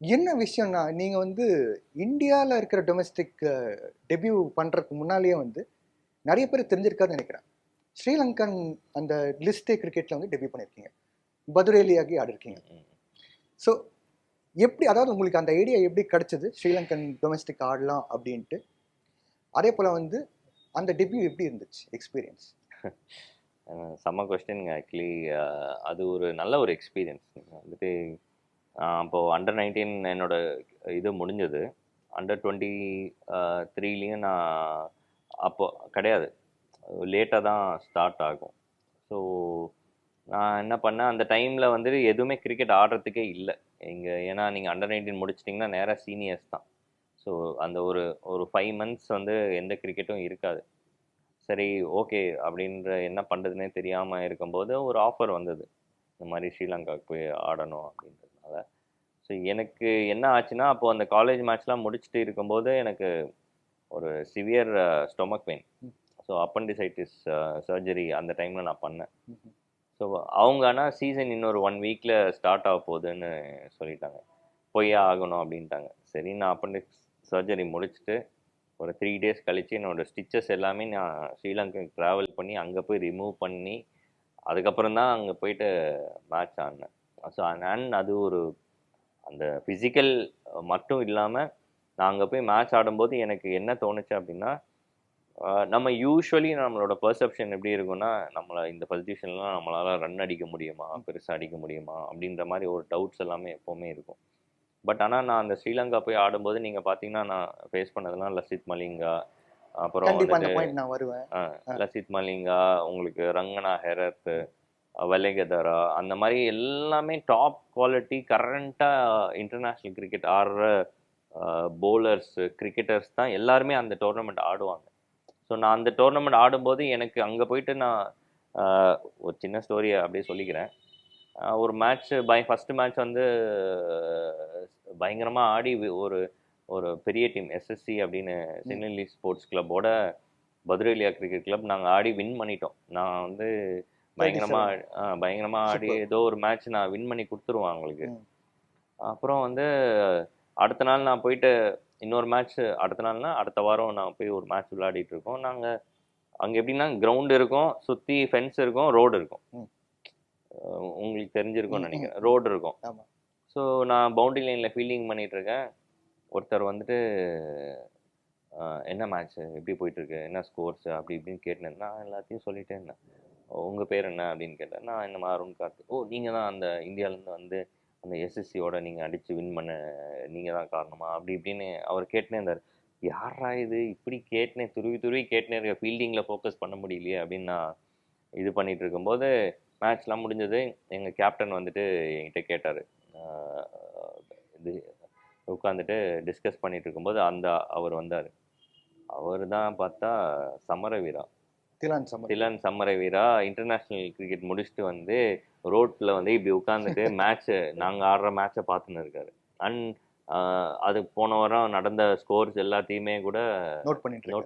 என்ன விஷயம்னா, நீங்கள் வந்து இந்தியாவில் இருக்கிற டொமஸ்டிக் டெபியூ பண்ணுறதுக்கு முன்னாலேயே வந்து நிறைய பேர் தெரிஞ்சிருக்காதுன்னு நினைக்கிறேன். ஸ்ரீலங்கன் அந்த லிஸ்டே கிரிக்கெட்டில் வந்து டெபியூ பண்ணியிருக்கீங்க, பதுரேலியாகி ஆடிருக்கீங்க. ஸோ எப்படி, அதாவது உங்களுக்கு அந்த ஐடியா எப்படி கிடச்சிது ஸ்ரீலங்கன் டொமஸ்டிக் ஆடலாம் அப்படின்ட்டு? அதே போல் வந்து அந்த டெபியூ எப்படி இருந்துச்சு எக்ஸ்பீரியன்ஸ்? செம்ம கொஸ்டின்ங்க. ஆக்சுவலி அது ஒரு நல்ல ஒரு எக்ஸ்பீரியன்ஸ். வந்துட்டு அப்போது அண்டர் 19 என்னோட இது முடிஞ்சது. அண்டர் 23லேயும் நான் அப்போ கிடையாது, லேட்டாக தான் ஸ்டார்ட் ஆகும். ஸோ நான் என்ன பண்ணேன், அந்த டைமில் வந்துட்டு எதுவுமே கிரிக்கெட் ஆடுறதுக்கே இல்லை இங்கே. ஏன்னா நீங்கள் அண்டர் 19 முடிச்சிட்டிங்கன்னா நேராக சீனியர்ஸ் தான். ஸோ அந்த ஒரு 5 months வந்து எந்த கிரிக்கெட்டும் இருக்காது. சரி ஓகே அப்படின்ற என்ன பண்ணுறதுனே தெரியாமல் இருக்கும்போது ஒரு ஆஃபர் வந்தது, இந்த மாதிரி ஸ்ரீலங்காவுக்கு போய் ஆடணும் அப்படின்றதுனால. ஸோ எனக்கு என்ன ஆச்சுன்னா, அப்போது அந்த காலேஜ் மேட்ச்லாம் முடிச்சுட்டு இருக்கும்போது எனக்கு ஒரு severe stomach pain. So appendicitis surgery அந்த டைமில் நான் பண்ணேன். ஸோ அவங்க ஆனால் சீசன் இன்னொரு 1 வீக்கில் ஸ்டார்ட் ஆக போகுதுன்னு சொல்லிட்டாங்க, போயே ஆகணும் அப்படின்ட்டாங்க. சரி, நான் அப்பண்டிக்ஸ் சர்ஜரி முடிச்சுட்டு ஒரு 3 days கழித்து என்னோடய ஸ்டிச்சஸ் எல்லாமே நான் ஸ்ரீலங்காவுக்கு ட்ராவல் பண்ணி அங்கே போய் ரிமூவ் பண்ணி அதுக்கப்புறம் தான் அங்கே போயிட்டு மேட்ச் ஆடினேன். ஸோ அண்ட் அது ஒரு அந்த ஃபிசிக்கல் மட்டும் இல்லாமல் நான் அங்கே போய் மேட்ச் ஆடும்போது எனக்கு என்ன தோணுச்சு அப்படின்னா, நம்ம யூஸ்வலி நம்மளோட பெர்செப்ஷன் எப்படி இருக்குன்னா, நம்மளை இந்த பொசிஷன்லாம் நம்மளால் ரன் அடிக்க முடியுமா, பெருசாக அடிக்க முடியுமா அப்படின்ற மாதிரி ஒரு டவுட்ஸ் எல்லாமே எப்போவுமே இருக்கும். பட் ஆனால் நான் அந்த ஸ்ரீலங்கா போய் ஆடும்போது நீங்கள் பார்த்தீங்கன்னா நான் ஃபேஸ் பண்ணதெல்லாம் லசித் மலிங்கா, அப்புறம் லசித் மலிங்கா, உங்களுக்கு ரங்கனா ஹெரத், வலேகதரா, அந்த மாதிரி எல்லாமே டாப் குவாலிட்டி கரண்ட்டாக இன்டர்நேஷ்னல் கிரிக்கெட் ஆடுற போலர்ஸ் கிரிக்கெட்டர்ஸ் தான் எல்லாருமே அந்த டோர்னமெண்ட் ஆடுவாங்க. ஸோ நான் அந்த டோர்னமெண்ட் ஆடும்போது எனக்கு அங்கே போயிட்டு நான் ஒரு சின்ன ஸ்டோரியை அப்படியே சொல்லிக்கிறேன். ஒரு மேட்ச் ஃபஸ்ட்டு மேட்ச் வந்து பயங்கரமாக ஆடி ஒரு ஒரு பெரிய டீம் எஸ்எஸ்சி அப்படின்னு சின்னலி ஸ்போர்ட்ஸ் கிளப்போட பதுரேலியா கிரிக்கெட் கிளப் நாங்கள் ஆடி வின் பண்ணிட்டோம். நான் வந்து பயங்கரமாக ஆடி ஏதோ ஒரு மேட்ச் நான் வின் பண்ணி கொடுத்துருவேன் அவங்களுக்கு. அப்புறம் வந்து அடுத்த நாள் நான் போயிட்டு இன்னொரு மேட்ச் அடுத்த வாரம் நான் போய் ஒரு மேட்ச் விளையாடிட்டு இருக்கோம். நாங்கள் அங்கே எப்படின்னா கிரவுண்ட் இருக்கும், சுற்றி ஃபென்ஸ் இருக்கும், ரோடு இருக்கும். உங்களுக்கு தெரிஞ்சிருக்கும்னு நினைக்கிறேன். ரோடு இருக்கும். ஸோ நான் பவுண்டரி லைனில் ஃபீல்டிங் பண்ணிட்டு இருக்கேன். ஒருத்தர் வந்துட்டு என்ன மேட்ச் எப்படி போயிட்டுருக்கு, என்ன ஸ்கோர்ஸ் அப்படி இப்படின்னு கேட்டேன். நான் எல்லாத்தையும் சொல்லிட்டே இருந்தேன். உங்கள் பேர் என்ன அப்படின்னு கேட்டேன். நான் இந்த மாதிரி அருண் கார்த்திக். நீங்கள் தான் அந்த இந்தியாவிலேருந்து வந்து அந்த எஸ்எஸ்சியோட நீங்கள் அடித்து வின் பண்ண நீங்கள் தான் காரணமா அப்படி இப்படின்னு அவர் கேட்டுனே இருந்தார். யாரா இது இப்படி கேட்டுனே துருவி கேட்டுனே இருக்க, ஃபீல்டிங்கில் ஃபோக்கஸ் பண்ண முடியலையே அப்படின்னு நான் இது பண்ணிகிட்டு இருக்கும்போது மேட்ச்லாம் முடிஞ்சது. எங்கள் கேப்டன் வந்துட்டு என்கிட்ட கேட்டார். இது உட்காந்துட்டு டிஸ்கஸ் பண்ணிட்டு இருக்கும்போது அவர் வந்தார். அவர் தான் பார்த்தா சமரவீரா, திலன் சமரவீரா இன்டர்நேஷ்னல் கிரிக்கெட் முடிச்சுட்டு வந்து ரோட்டில் வந்து இப்படி உட்காந்துட்டு மேட்ச்சு நாங்கள் ஆடுற மேட்சை பார்த்துன்னு இருக்காரு. அண்ட் அது போன வாரம் நடந்த ஸ்கோர்ஸ் எல்லாத்தையுமே கூட நோட்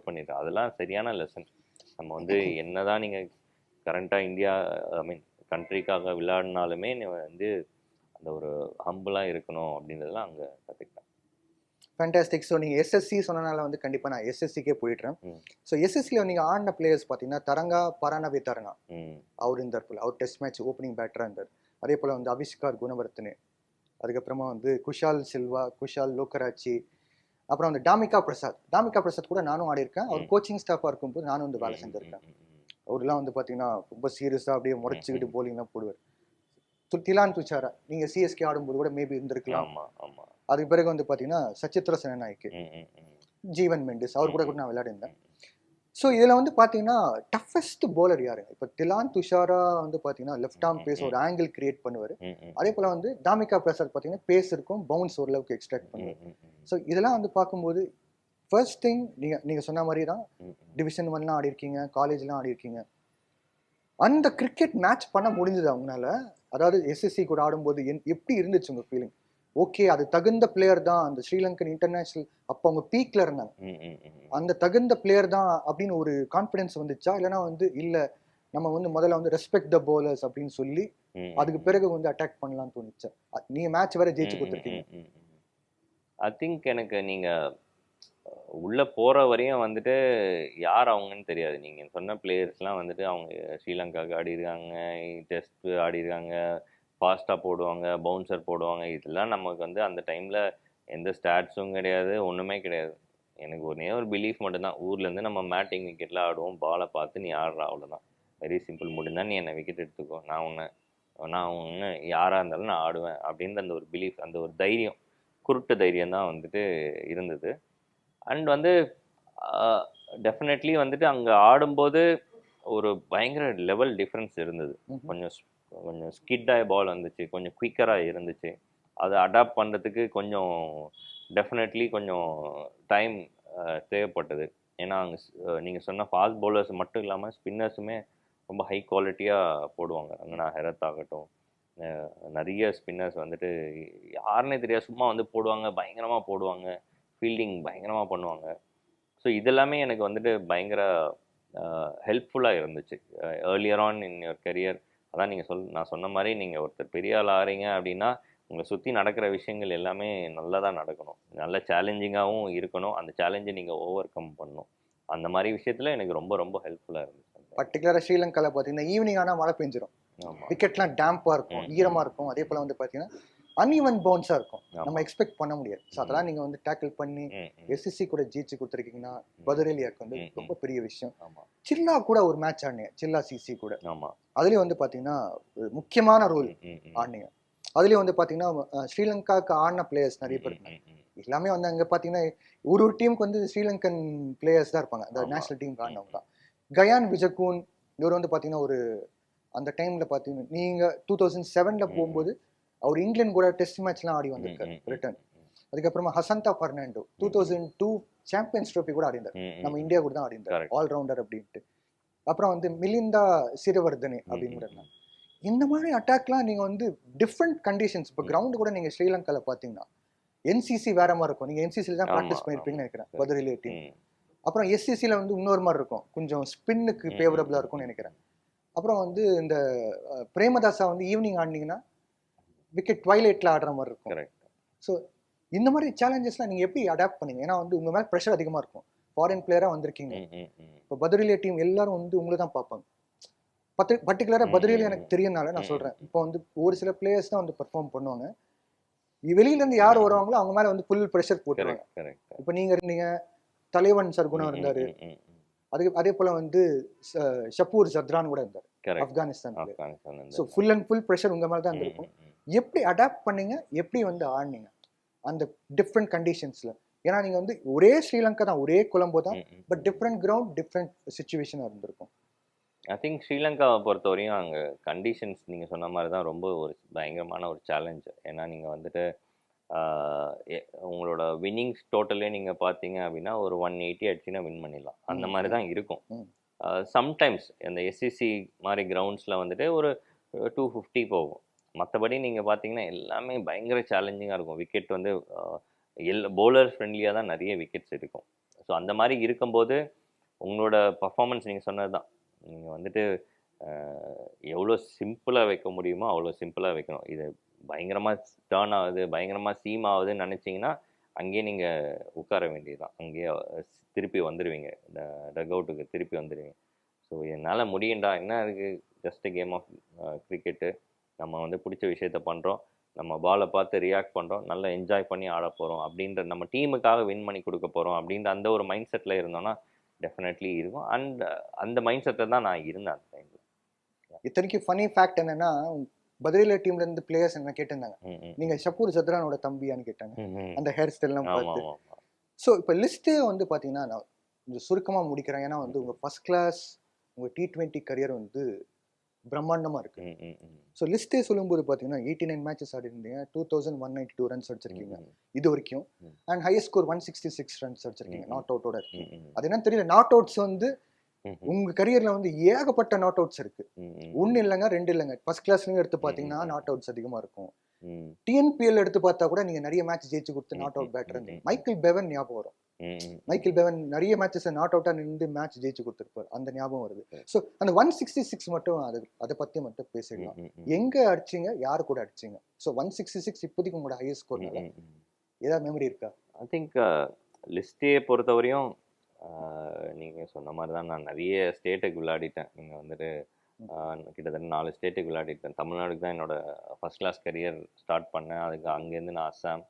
பண்ணிட்டு அதெல்லாம் சரியான லெசன். நம்ம வந்து என்னதான் நீங்கள் கரண்ட்டாக இந்தியா கண்ட்ரிக்காக விளையாடினாலுமே வந்து அந்த ஒரு ஹம்பிளாக இருக்கணும் அப்படின்றதெல்லாம் அங்கே கற்றுக்கிட்டேன். ஃபேண்டாஸ்டிக். ஸோ நீங்கள் எஸ்எஸ்சி சொன்னனால வந்து கண்டிப்பாக நான் எஸ்எஸ்சிக்கே போயிட்டுறேன். ஸோ எஸ்எஸ்சியில் நீங்கள் ஆடின பிளேயர்ஸ் பார்த்தீங்கன்னா தரங்கா பரானவிதரங்கா அவர் இருந்தார் போல். அவர் டெஸ்ட் மேட்ச் ஓப்பனிங் பேட்டராக இருந்தார். அதே போல் வந்து அவிஷ்கார் குணவர்த்தனு, அதுக்கப்புறமா வந்து குஷால் சில்வா, குஷால் லோக்கராச்சி, அப்புறம் வந்து டாமிகா பிரசாத் கூட நானும் ஆடி இருக்கேன். அவர் கோச்சிங் ஸ்டாஃபாக இருக்கும்போது நானும் வந்து வேலை செஞ்சுருக்கேன். அவர்லாம் வந்து பார்த்தீங்கன்னா ரொம்ப சீரியஸாக அப்படியே முறைச்சிக்கிட்டு போலிங்லாம் போடுவார். திலான் துஷாரா நீங்கள் சிஎஸ்கே ஆடும்போது கூட மேபி இருந்திருக்கலாம். அதுக்கு பிறகு வந்து பார்த்தீங்கன்னா சச்சித்ர சேனநாயக்கு, ஜீவன் மெண்டிஸ், அவர் கூட நான் விளையாடிருந்தேன். ஸோ இதில் வந்து பார்த்தீங்கன்னா டஃபஸ்ட் போலர் யாருங்க? இப்போ திலான் துஷாரா வந்து பார்த்தீங்கன்னா லெஃப்ட் ஆர்ம் பேஸ் ஒரு ஆங்கிள் கிரியேட் பண்ணுவார். அதே போல் வந்து டாமிகா பிரசாத் பார்த்தீங்கன்னா பேஸ் இருக்கும், பவுன்ஸ் ஓரளவுக்கு எக்ஸ்ட்ராக்ட் பண்ணுவார். ஸோ இதெல்லாம் வந்து பார்க்கும்போது ஃபர்ஸ்ட் திங் நீங்கள் சொன்ன மாதிரி தான் டிவிஷன் 1லாம் ஆடி இருக்கீங்க, காலேஜ்லாம் ஆடி இருக்கீங்க. அந்த கிரிக்கெட் மேட்ச் பண்ண முடிஞ்சது அவங்களால. அதாவது எஸ்எஸ்சி கூட ஆடும்போது எப்படி இருந்துச்சு உங்கள் ஃபீலிங்? ஓகே, அது தகுந்த பிளேயர் தான், அந்த ஸ்ரீலங்கன் இன்டர்நேஷனல் அப்போ அவங்க பீக்ல இருந்தாங்க, அந்த தகுந்த பிளேயர் தான் அப்படின்னு ஒரு கான்ஃபிடன்ஸ் வந்துச்சா? இல்லைன்னா வந்து இல்லை நம்ம வந்து முதல்ல வந்து ரெஸ்பெக்ட் த போலர்ஸ் அப்படின்னு சொல்லி அதுக்கு பிறகு வந்து அட்டாக் பண்ணலாம்னு தோணுச்சா? நீங்க மேட்ச் வேற ஜெயிச்சு கொடுத்துருக்கீங்க. ஐ திங்க் எனக்கு நீங்க உள்ள போற வரையும் வந்துட்டு யார் அவங்கன்னு தெரியாது. நீங்க சொன்ன பிளேயர்ஸ்லாம் வந்துட்டு அவங்க ஸ்ரீலங்காவுக்கு ஆடி இருக்காங்க, டெஸ்ட் ஆடி இருக்காங்க, ஃபாஸ்ட்டாக போடுவாங்க, பவுன்சர் போடுவாங்க. இதெல்லாம் நமக்கு வந்து அந்த டைமில் எந்த ஸ்டாட்ஸும் கிடையாது, ஒன்றுமே கிடையாது. எனக்கு ஒரு பிலீஃப் மட்டும்தான். ஊர்லேருந்து நம்ம மேட்டிங் விக்கெட்டில் ஆடுவோம், பாலை பார்த்து நீ ஆடுற, அவ்வளோதான். Very simple. முடிந்தா நீ என்னை விக்கெட் எடுத்துக்கோ, நான் ஒன்று யாராக இருந்தாலும் நான் ஆடுவேன் அப்படின்ற அந்த ஒரு பிலீஃப், அந்த ஒரு தைரியம், குருட்டு தைரியம் தான் வந்துட்டு இருந்தது. அண்ட் வந்து டெஃபினெட்லி வந்துட்டு அங்கே ஆடும்போது ஒரு பயங்கர லெவல் டிஃப்ரென்ஸ் இருந்தது. கொஞ்சம் ஸ்கிட்டாக பால் வந்துச்சு, கொஞ்சம் குயிக்கராக இருந்துச்சு. அதை அடாப்ட் பண்ணுறதுக்கு கொஞ்சம் டெஃபினெட்லி கொஞ்சம் டைம் தேவைப்பட்டது. ஏன்னா அங்கே நீங்கள் சொன்ன ஃபாஸ்ட் பவுலர்ஸ் மட்டும் இல்லாமல் ஸ்பின்னர்ஸுமே ரொம்ப ஹை குவாலிட்டியாக போடுவாங்க. அங்கே ஹெரத் ஆகட்டும், நிறைய ஸ்பின்னர்ஸ் வந்துட்டு யாருன்னே தெரியாது, சும்மா வந்து போடுவாங்க, பயங்கரமாக போடுவாங்க, ஃபீல்டிங் பயங்கரமாக பண்ணுவாங்க. ஸோ இதெல்லாமே எனக்கு வந்துட்டு பயங்கர ஹெல்ப்ஃபுல்லாக இருந்துச்சு earlier on in your career. அதான் நான் சொன்ன மாதிரி நீங்கள் ஒருத்தர் பெரிய ஆள் ஆகிறீங்க அப்படின்னா உங்களை சுற்றி நடக்கிற விஷயங்கள் எல்லாமே நல்லா தான் நடக்கணும், நல்ல சேலஞ்சிங்காகவும் இருக்கணும், அந்த சேலஞ்சை நீங்கள் ஓவர் கம் பண்ணணும். அந்த மாதிரி விஷயத்தில் எனக்கு ரொம்ப ரொம்ப ஹெல்ப்ஃபுல்லாக இருந்துச்சு. பர்டிகுலராக ஸ்ரீலங்காவில் பார்த்தீங்கன்னா ஈவினிங் ஆனால் மழை பெஞ்சிடும், விக்கெட்லாம் டேம்பாக இருக்கும், ஈரமாக இருக்கும். அதே போல் வந்து பார்த்தீங்கன்னா அன்இவன் பவுன்ஸாக இருக்கும், நம்ம எக்ஸ்பெக்ட் பண்ண முடியாது. ஸோ அதெல்லாம் நீங்கள் வந்து டேக்கிள் பண்ணி எஸ்எஸ்சி கூட ஜெயிச்சு கொடுத்துருக்கீங்கன்னா பதுரேலியாவுக்கு வந்து ரொம்ப பெரிய விஷயம். சில்லா கூட ஒரு மேட்ச் ஆடினீங்க, சில்லா சிசி கூட. அதுலேயும் வந்து பார்த்தீங்கன்னா முக்கியமான ரோல் ஆடினீங்க. அதுலேயும் வந்து பார்த்தீங்கன்னா ஸ்ரீலங்காவுக்கு ஆடின பிளேயர்ஸ் நிறைய பேர் எல்லாமே வந்து அங்கே பார்த்தீங்கன்னா ஒரு டீமுக்கு வந்து ஸ்ரீலங்கன் பிளேயர்ஸ் தான் இருப்பாங்க, அந்த நேஷனல் டீம் ஆடினவங்க தான். கயான் விஜயகூன் இவர் வந்து பார்த்தீங்கன்னா ஒரு அந்த டைமில் பார்த்தீங்கன்னா நீங்கள் 2007 போகும்போது அவர் இங்கிலாந்து கூட டெஸ்ட் மேட்ச்லாம் ஆடி வந்திருக்காரு ரிட்டர்ன். அதுக்கப்புறமா ஹசந்தா ஃபெர்னாண்டோ 2002 சாம்பியன்ஸ் ட்ரோஃபி கூட ஆடிந்தார். நம்ம இந்தியா கூட தான் ஆடிந்தார், Correct. ஆல்ரவுண்டர் அப்படின்ட்டு. அப்புறம் வந்து மிலிந்தா சிரவர்தனே அப்படின்னு கூட இருந்தாங்க. இந்த மாதிரி அட்டாக்லாம் நீங்க வந்து டிஃப்ரெண்ட் கண்டிஷன்ஸ். இப்போ கிரவுண்ட் கூட நீங்க ஸ்ரீலங்கால பாத்தீங்கன்னா என்சிசி வேற மாதிரி இருக்கும். நீங்க என்சிசில தான் ப்ராக்டிஸ் பண்ணிருப்பீங்கன்னு நினைக்கிறேன், பதுரிலே டீம். அப்புறம் எஸ்சிசில வந்து இன்னொரு மாதிரி இருக்கும், கொஞ்சம் ஸ்பின்னுக்கு ஃபேவரபிளா இருக்கும்னு நினைக்கிறேன். அப்புறம் வந்து இந்த பிரேமதாசா வந்து ஈவினிங் ஆடினீங்கன்னா விக்கெட் ட்வைலைட்ல ஆடுற மாதிரி இருக்கும். ஸோ இந்த மாதிரி சேலஞ்சஸ்லாம் நீங்க எப்படி அடாப்ட் பண்ணீங்க? ஏன்னா வந்து உங்க மேல ப்ரெஷர் அதிகமா இருக்கும், ஃபாரின் பிளேயரா வந்திருக்கீங்க. இப்போ பதுரிலே டீம் எல்லாரும் வந்து உங்களை தான் பார்ப்பாங்க. பர்டிகுலரா பதுரிலே எனக்கு தெரியனால நான் சொல்றேன். இப்போ வந்து ஒரு சில பிளேயர்ஸ் தான் வந்து பெர்ஃபார்ம் பண்ணுவாங்க, வெளியில இருந்து யார் வருவாங்களோ அவங்க மேல வந்து ஃபுல் ப்ரெஷர் போட்டுருவாங்க. இப்போ நீங்க இருந்தீங்க, தலைவன் சர்குணா இருந்தாரு, அதே போல வந்து ஷப்பூர் ஜத்ரான் கூட இருந்தார் Afghanistan. So full and full pressure உங்க மேல தான் இருக்கும். எப்படி அடாப்ட் பண்ணீங்க, எப்படி வந்து ஆடினீங்க அந்த டிஃப்ரெண்ட் கண்டிஷன்ஸ்ல? ஏன்னா நீங்க வந்து ஒரே ஸ்ரீலங்கா தான், ஒரே கொலம்போ தான், பட் டிஃப்ரெண்ட் கிரவுண்ட், டிஃப்ரெண்ட் சிச்சுவேஷனாக இருந்திருக்கும். ஐ திங்க் ஸ்ரீலங்காவை பொறுத்தவரையும் அங்கே கண்டிஷன்ஸ் நீங்கள் சொன்ன மாதிரி தான் ரொம்ப ஒரு பயங்கரமான ஒரு சேலஞ்சு. ஏன்னா நீங்கள் வந்துட்டு உங்களோட வின்னிங்ஸ் டோட்டலே நீங்கள் பார்த்தீங்க அப்படின்னா ஒரு 180 அடிச்சுன்னா வின் பண்ணிடலாம், அந்த மாதிரி தான் இருக்கும். சம்டைம்ஸ் அந்த எஸ்சிசி மாதிரி கிரவுண்ட்ஸில் வந்துட்டு ஒரு 250 போகும். மற்றபடி நீங்கள் பார்த்தீங்கன்னா எல்லாமே பயங்கர சேலஞ்சிங்காக இருக்கும். விக்கெட் வந்து பவுலர் ஃப்ரெண்ட்லியாக தான் நிறைய விக்கெட்ஸ் இருக்கும். ஸோ அந்த மாதிரி இருக்கும்போது உங்களோட பர்ஃபார்மன்ஸ் நீங்கள் சொன்னது தான், நீங்கள் வந்துட்டு எவ்வளோ சிம்பிளாக வைக்க முடியுமோ அவ்வளோ சிம்பிளாக வைக்கணும். இது பயங்கரமாக டேர்ன் ஆகுது, பயங்கரமாக சீம் ஆகுதுன்னு நினச்சிங்கன்னா அங்கேயே நீங்கள் உட்கார வேண்டியதுதான், அங்கேயே திருப்பி வந்துடுவீங்க, டக் அவுட்டுக்கு திருப்பி வந்துடுவீங்க. ஸோ என்னால் முடியண்டா, என்ன இருக்குது, ஜஸ்ட் கேம் ஆஃப் கிரிக்கெட்டு, நம்ம வந்து பிடிச்ச விஷயத்த பண்ணுறோம், நம்ம பாலை பார்த்து ரியாக்ட் பண்ணுறோம், நல்லா என்ஜாய் பண்ணி ஆட போகிறோம் அப்படின்ற, நம்ம டீமுக்காக வின் பண்ணி கொடுக்க போகிறோம் அப்படின்ற அந்த ஒரு மைண்ட் செட்டில் இருந்தோன்னா டெஃபினெட்லி இருக்கும். அண்ட் அந்த மைண்ட் செட்டில் தான் நான் இருந்தேன் அந்த டைமில். இத்தனைக்கு ஃபனி ஃபேக்ட் என்னன்னா, பதுரிலே டீம்ல இருந்து பிளேயர்ஸ் என்ன கேட்டிருந்தாங்க, நீங்க ஷப்பூர் ஜத்ரானோட தம்பியான்னு கேட்டாங்க, அந்த ஹேர் ஸ்டைல்லாம் பார்த்து. ஸோ இப்போ லிஸ்ட்டே வந்து பார்த்தீங்கன்னா நான் கொஞ்சம் சுருக்கமாக முடிக்கிறேன். ஏன்னா வந்து உங்கள் ஃபர்ஸ்ட் கிளாஸ் உங்கள் T20 கரியர் வந்து பிரம்மாண்டமாக இருக்கு. ஸோ லிஸ்ட்டே சொல்லும்போது பார்த்தீங்கன்னா 89 மேட்சஸ் ஆடி இருந்தீங்க, 2192 ரன்ஸ் அடிச்சிருக்கீங்க இது வரைக்கும், அண்ட் ஹையஸ்ட் ஸ்கோர் 166 ரன்ஸ் அடிச்சிருக்கீங்க நாட் அவுட்டோட இருக்கீங்க. அது என்னன்னு தெரியல, நாட் அவுட்ஸ் வந்து உங்க கரியர்ல வந்து ஏகப்பட்ட நாட் அவுட்ஸ் இருக்கு. ஒன்னு இல்லைங்க, ரெண்டு இல்லைங்க, ஃபர்ஸ்ட் கிளாஸ்லயும் எடுத்து பாத்தீங்கன்னா நாட் அவுட்ஸ் அதிகமா இருக்கும். டிஎன்பிஎல் எடுத்து பார்த்தா கூட நீங்க நிறைய மேட்ச் ஜெயிச்சு கொடுத்து நாட் அவுட் பேட்டர் இருந்தீங்க. மைக்கேல் பெவன் ஞாபகம் வரும், மைக்கேல் பெவன் நிறைய மேட்சஸ் நாட் அவுட்டா நின்று மேட்ச் ஜெயிச்சு கொடுத்துருப்பாரு, அந்த ஞாபகம் வருது. ஸோ அந்த 166 மட்டும் அதை பத்தி மட்டும் பேசிடலாம். எங்க அடிச்சீங்க, யாரு கூட அடிச்சீங்க? ஸோ 166 இப்போதைக்கு உங்களோட ஹையஸ்ட் ஸ்கோர், ஏதாவது மெமரி இருக்கா? ஐ திங்க் லிஸ்டே பொறுத்தவரையும் நீங்கள் சொன்ன மாதிரி தான், நான் நிறைய ஸ்டேட்டுக்கு விளையாடிட்டேன். நீங்கள் வந்துட்டு கிட்டத்தட்ட 4 ஸ்டேட்டுக்கு விளையாடிட்டேன். தமிழ்நாடுக்கு தான் என்னோட ஃபர்ஸ்ட் கிளாஸ் கரியர் ஸ்டார்ட் பண்ணேன். அதுக்கு அங்கேருந்து நான் அஸ்ஸாம்,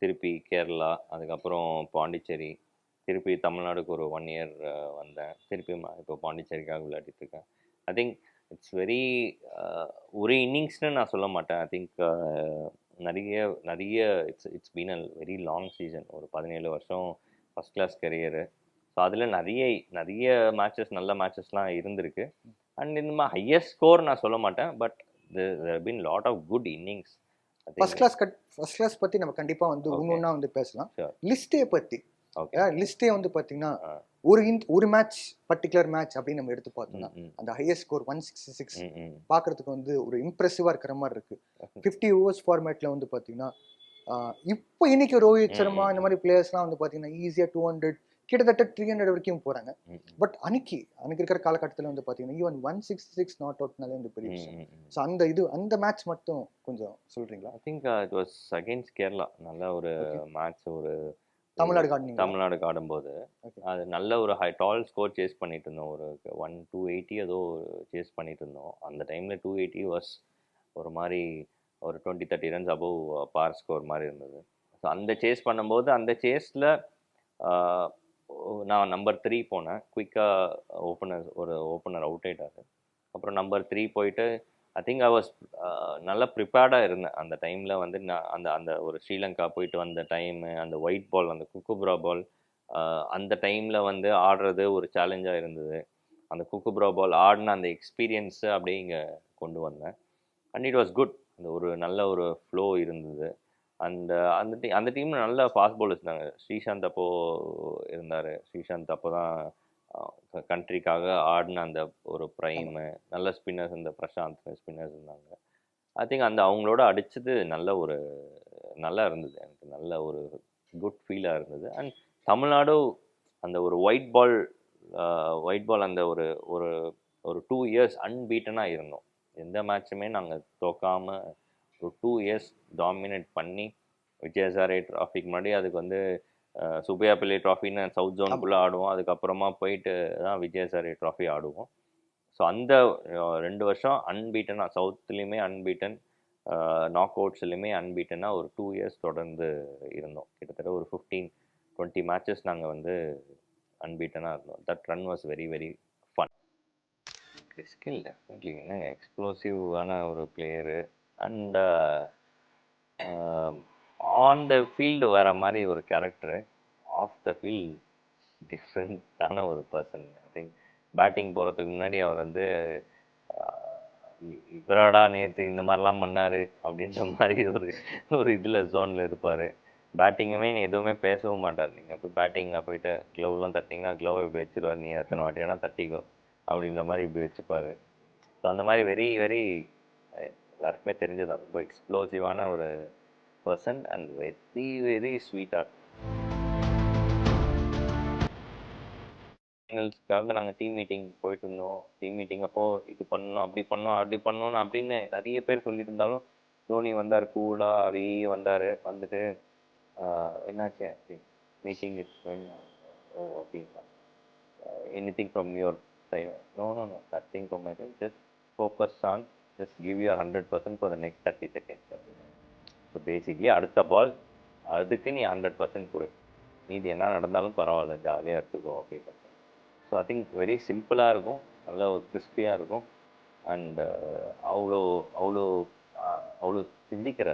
திருப்பி கேரளா, அதுக்கப்புறம் பாண்டிச்சேரி, திருப்பி தமிழ்நாடுக்கு ஒரு 1 இயர் வந்தேன், திருப்பி இப்போ பாண்டிச்சேரிக்காக விளையாடிட்டுருக்கேன். ஐ திங்க் இட்ஸ் வெரி ஒரு இன்னிங்ஸ்னு நான் சொல்ல மாட்டேன். ஐ திங்க் நிறைய it's been a very long season, ஒரு 17 வருஷம் ஃபர்ஸ்ட் கிளாஸ் கரியரு. ஸோ அதில் நிறைய மேட்சஸ், நல்ல மேட்சஸ்லாம் இருந்திருக்கு. அண்ட் இந்த மாதிரி ஹையஸ்ட் ஸ்கோர் நான் சொல்ல மாட்டேன், but there been lot of good innings. First class பற்றி நம்ம கண்டிப்பாக வந்து ஒன்றா வந்து பேசலாம். லிஸ்டே பற்றி, லிஸ்டே வந்து பார்த்தீங்கன்னா ஒரு மேட்ச், பர்டிகுலர் மேட்ச் அப்படின்னு நம்ம எடுத்து பார்த்தோம்னா அந்த ஹையஸ்ட் ஸ்கோர் 166 பார்க்கறதுக்கு வந்து ஒரு இம்ப்ரெசிவாக இருக்கிற மாதிரி இருக்கு. 50 ஓவர்ஸ் ஃபார்மேட்டில் வந்து பார்த்தீங்கன்னா இப்போ இன்னைக்கு ரோஹித் சர்மா இந்த மாதிரி பிளேயர்ஸ்லாம் வந்து பார்த்தீங்கன்னா ஈஸியாக 200 கிட்டத்தட்ட 300 வரைக்கும் போறாங்க. பட் அன்னைக்கு இருக்கிற காலகட்டத்தில் வந்து பார்த்தீங்கன்னா ஈவன் 166 நாட் அவுட்னாலே வந்து பெரிய விஷயம். ஸோ அந்த மேட்ச் மட்டும் கொஞ்சம் சொல்றீங்களா? I think it was against Kerala. நல்ல ஒரு மேட்ச், ஒரு தமிழ்நாடுக்கு ஆடும்போது அது நல்ல ஒரு டால் ஸ்கோர் சேஸ் பண்ணிட்டு இருந்தோம். ஒரு 280 ஏதோ சேஸ் பண்ணிட்டு இருந்தோம். அந்த டைமில் 280 வாஸ் ஒரு மாதிரி ஒரு 20-30 ரன்ஸ் அபவ் பார் ஸ்கோர் மாதிரி இருந்தது. ஸோ அந்த சேஸ் பண்ணும்போது அந்த சேஸில் நான் நம்பர் 3 போனேன். குயிக்காக ஓப்பனர் அவுட் ஆகிட்டாரு. அப்புறம் நம்பர் 3 போயிட்டு ஐ திங்க் ஐ வாஸ் நல்லா ப்ரிப்பேர்டாக இருந்தேன். அந்த டைமில் வந்து நான் அந்த ஒரு ஸ்ரீலங்கா போயிட்டு வந்த டைமு, அந்த ஒயிட் பால், அந்த குக்குப்ரா பால், அந்த டைமில் வந்து ஆடுறது ஒரு சேலஞ்சாக இருந்தது. அந்த குக்குப்ரா பால் ஆடின அந்த எக்ஸ்பீரியன்ஸை அப்படியே இங்கே கொண்டு வந்தேன். And it was good. அந்த ஒரு நல்ல ஒரு ஃப்ளோ இருந்தது. அண்ட் அந்த டீமில் நல்ல ஃபாஸ்ட் பவுலர்ஸ் இருந்தாங்க. ஸ்ரீசாந்த் அப்போ இருந்தார். ஸ்ரீசாந்த் அப்போ தான் கண்ட்ரிக்காக ஆடின அந்த ஒரு ப்ரைமு. நல்ல ஸ்பின்னர்ஸ், இந்த பிரசாந்த் ஸ்பின்னர்ஸ் இருந்தாங்க. ஐ திங்க் அவங்களோட அடிச்சது நல்லா இருந்தது. எனக்கு நல்ல ஒரு குட் ஃபீலாக இருந்தது. அண்ட் தமிழ்நாடு அந்த ஒரு ஒயிட் பால் அந்த ஒரு ஒரு ஒரு 2 இயர்ஸ் அன்பீட்டனாக இருந்தோம். எந்த மேட்சுமே நாங்கள் தோக்காமல் ஒரு 2 இயர்ஸ் டாமினேட் பண்ணி விஜயசாரே ட்ராஃபிக்கு முன்னாடி அதுக்கு வந்து சுப்பையா பிள்ளை ட்ராஃபின்னு சவுத் ஜோனுக்குள்ளே ஆடுவோம். அதுக்கப்புறமா போயிட்டு தான் விஜயசாரே ட்ராஃபி ஆடுவோம். ஸோ அந்த 2 வருஷம் அன்பீட்டனாக சவுத்துலேயுமே அன்பீட்டன், நாக் அவுட்ஸ்லையுமே அன்பீட்டனாக ஒரு 2 இயர்ஸ் தொடர்ந்து இருந்தோம். கிட்டத்தட்ட ஒரு 15-20 மேட்சஸ் நாங்கள் வந்து அன்பீட்டனாக இருந்தோம். That run was very very fun. Skill definitely எக்ஸ்ப்ளோசிவான ஒரு player. And on the field வர மாதிரி ஒரு கேரக்டரு, ஆஃப் த ஃபீல்ட் டிஃப்ரெண்ட்டான ஒரு பர்சன். ஐ திங்க் பேட்டிங் போகிறதுக்கு முன்னாடி அவர் வந்து இவராடா நேற்று இந்த மாதிரிலாம் பண்ணார் அப்படின்ற மாதிரி ஒரு இதில் ஜோனில் இருப்பார். பேட்டிங்குமே எதுவுமே பேசவும் மாட்டார். நீங்கள் போய் பேட்டிங்கில் போயிட்டு க்ளவ்லாம் தட்டிங்கன்னா க்ளவ் இப்படி வச்சுருவார், நீ எத்தனை வாட்டி வேணால் தட்டிக்கோ அப்படின்ற மாதிரி இப்படி வச்சுப்பார். ஸோ அந்த மாதிரி வெரி வெரி எல்லாருக்குமே தெரிஞ்சது ரொம்ப எக்ஸ்ப்ளோசிவான ஒரு பர்சன் அண்ட் வெரி வெரி ஸ்வீட்டாக. ஃபைனல்ஸ்க்காக நாங்கள் டீம் மீட்டிங் போயிட்டு இருந்தோம். டீம் மீட்டிங் அப்போ இது பண்ணணும், அப்படி பண்ணணும், அப்படி பண்ணணும் அப்படின்னு நிறைய பேர் சொல்லிட்டு இருந்தாலும் தோனி வந்தார். கூலாக அப்படியே வந்தார். வந்துட்டு என்னாச்சு மீட்டிங் இஸ் ஓ அப்படின்னா anything from your side? No no no, nothing from my side, just focus on, just give you 100% for the next 30 seconds. So basically அடுத்த பால் அதுக்கு நீ 100% கொடு, மீதி என்ன நடந்தாலும் பரவாயில்ல, ஜாலியாக எடுத்துக்கோ அப்படின்னு. ஸோ ஐ திங்க் வெரி சிம்பிளாக இருக்கும், நல்ல ஒரு கிறிஸ்பியாக இருக்கும். அண்ட் அவ்வளோ அவ்வளோ அவ்வளோ சிந்திக்கிற